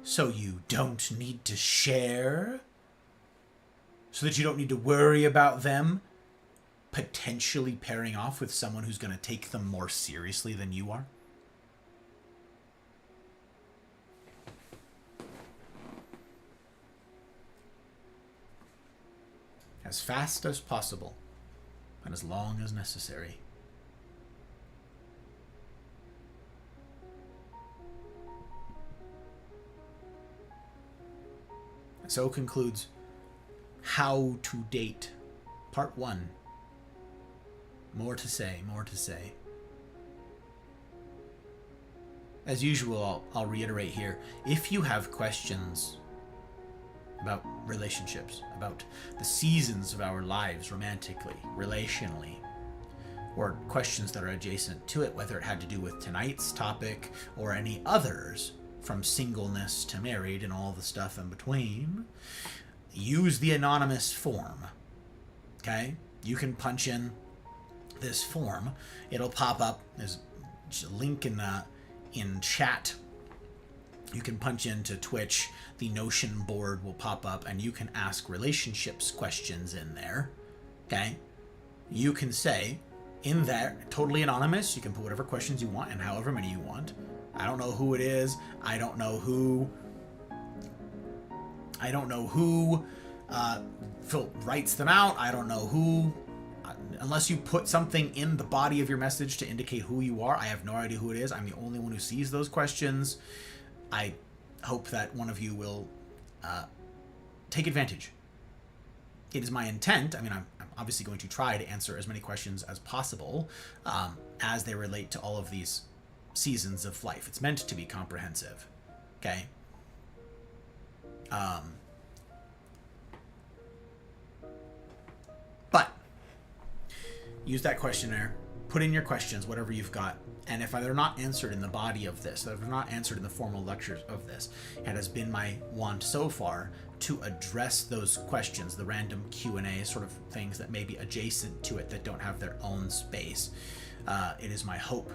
so you don't need to share? So that you don't need to worry about them potentially pairing off with someone who's going to take them more seriously than you are? As fast as possible, and as long as necessary. So concludes How to Date, Part 1. More to say, more to say. As usual, I'll reiterate here, if you have questions about relationships, about the seasons of our lives romantically, relationally, or questions that are adjacent to it, whether it had to do with tonight's topic or any others, from singleness to married and all the stuff in between, use the anonymous form. Okay? You can punch in this form. It'll pop up. There's a link in chat. You can punch into Twitch. The Notion board will pop up, and you can ask relationships questions in there. Okay? You can say in there, totally anonymous, you can put whatever questions you want and however many you want. I don't know who it is. I don't know who writes them out. I don't know who. Unless you put something in the body of your message to indicate who you are, I have no idea who it is. I'm the only one who sees those questions. I hope that one of you will take advantage. It is my intent. I mean, I'm obviously going to try to answer as many questions as possible as they relate to all of these seasons of life. It's meant to be comprehensive. Okay? But use that questionnaire, put in your questions, whatever you've got, and if they're not answered in the body of this, if they're not answered in the formal lectures of this, it has been my want so far to address those questions, the random Q&A sort of things that may be adjacent to it that don't have their own space. It is my hope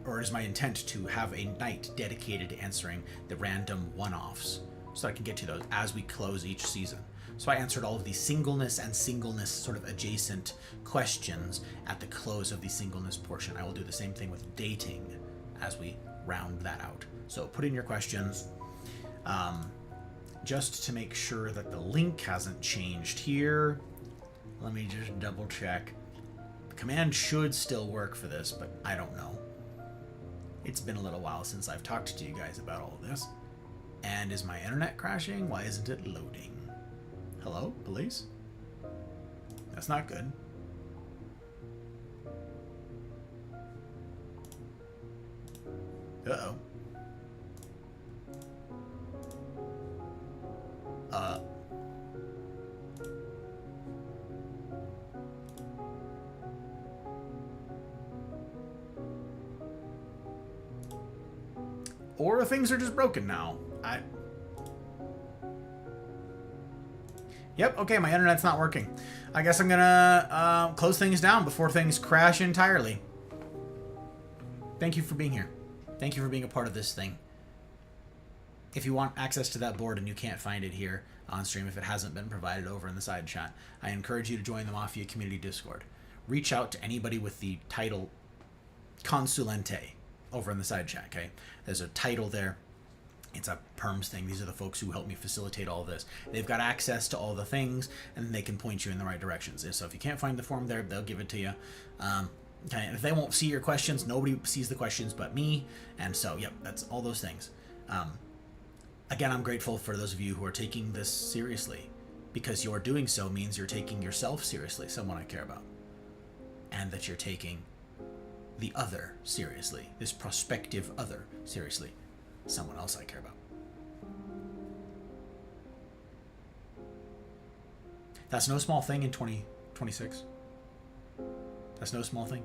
or it is my intent to have a night dedicated to answering the random one-offs so I can get to those as we close each season. So I answered all of the singleness and singleness sort of adjacent questions at the close of the singleness portion. I will do the same thing with dating as we round that out. So put in your questions. Just to make sure that the link hasn't changed here, let me just double check. The command should still work for this, but I don't know. It's been a little while since I've talked to you guys about all of this. And is my internet crashing? Why isn't it loading? Hello, police? That's not good. Uh-oh. Or things are just broken now. Yep, okay, my internet's not working. I guess I'm gonna close things down before things crash entirely. Thank you for being here. Thank you for being a part of this thing. If you want access to that board and you can't find it here on stream, if it hasn't been provided over in the side chat, I encourage you to join the Mafia Community Discord. Reach out to anybody with the title Consulente over in the side chat, okay? There's a title there. It's a perms thing. These are the folks who help me facilitate all this. They've got access to all the things, and they can point you in the right directions. So if you can't find the form there, they'll give it to you. Okay, and if they won't see your questions, nobody sees the questions but me. And so, yep, that's all those things. Again, I'm grateful for those of you who are taking this seriously, because your doing so means you're taking yourself seriously, someone I care about, and that you're taking the other seriously, this prospective other seriously, someone else I care about. That's no small thing in 2026. That's no small thing.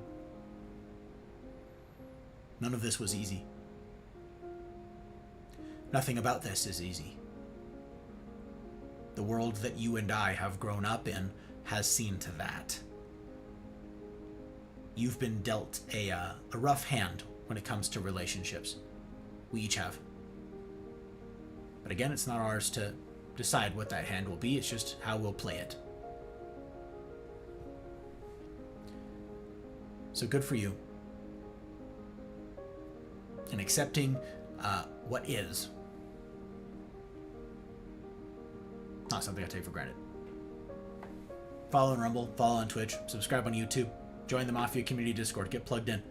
None of this was easy. Nothing about this is easy. The world that you and I have grown up in has seen to that. You've been dealt a rough hand when it comes to relationships. We each have. But again, it's not ours to decide what that hand will be. It's just how we'll play it. So good for you. And accepting what is. Not something I take for granted. Follow on Rumble, follow on Twitch, subscribe on YouTube, join the Mafia Community Discord, get plugged in.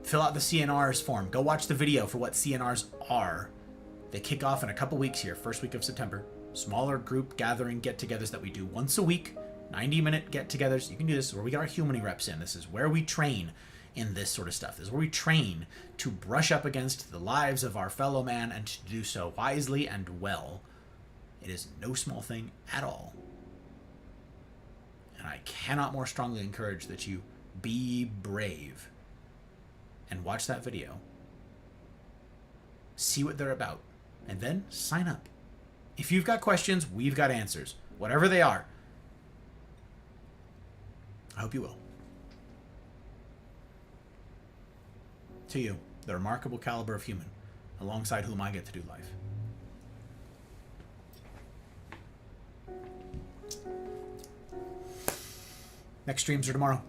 Fill out the CNRs form. Go watch the video for what CNRs are. They kick off in a couple weeks here, first week of September. Smaller group gathering get-togethers that we do once a week, 90-minute get-togethers. You can do this where we get our humaning reps in. This is where we train in this sort of stuff. This is where we train to brush up against the lives of our fellow man and to do so wisely and well. It is no small thing at all. And I cannot more strongly encourage that you be brave and watch that video. See what they're about. And then sign up. If you've got questions, we've got answers. Whatever they are. I hope you will. To you, the remarkable caliber of human, alongside whom I get to do life. Next streams are tomorrow.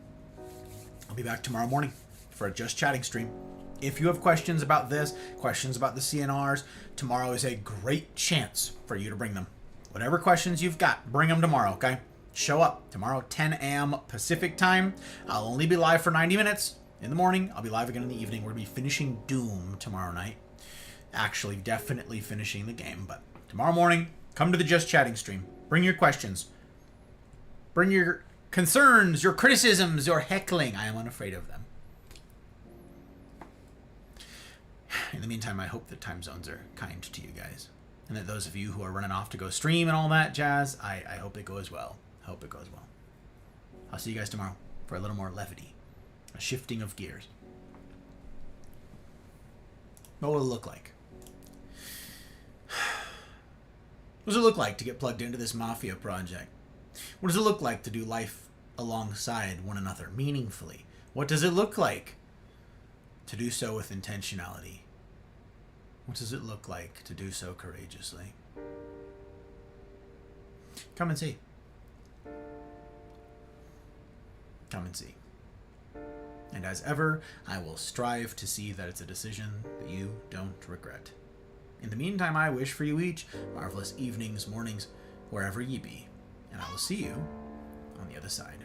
I'll be back tomorrow morning for a Just Chatting stream. If you have questions about this, questions about the CNRs, tomorrow is a great chance for you to bring them. Whatever questions you've got, bring them tomorrow, okay? Show up. Tomorrow, 10 a.m. Pacific time. I'll only be live for 90 minutes in the morning. I'll be live again in the evening. We're going to be finishing Doom tomorrow night. Actually, definitely finishing the game. But tomorrow morning, come to the Just Chatting stream. Bring your questions. Bring your concerns, your criticisms, your heckling. I am unafraid of them. In the meantime, I hope that time zones are kind to you guys. And that those of you who are running off to go stream and all that jazz, I hope it goes well. I hope it goes well. I'll see you guys tomorrow for a little more levity. A shifting of gears. What will it look like? What does it look like to get plugged into this Mafia project? What does it look like to do life alongside one another meaningfully? What does it look like to do so with intentionality? What does it look like to do so courageously? Come and see. Come and see. And as ever, I will strive to see that it's a decision that you don't regret. In the meantime, I wish for you each marvelous evenings, mornings, wherever ye be. And I will see you on the other side.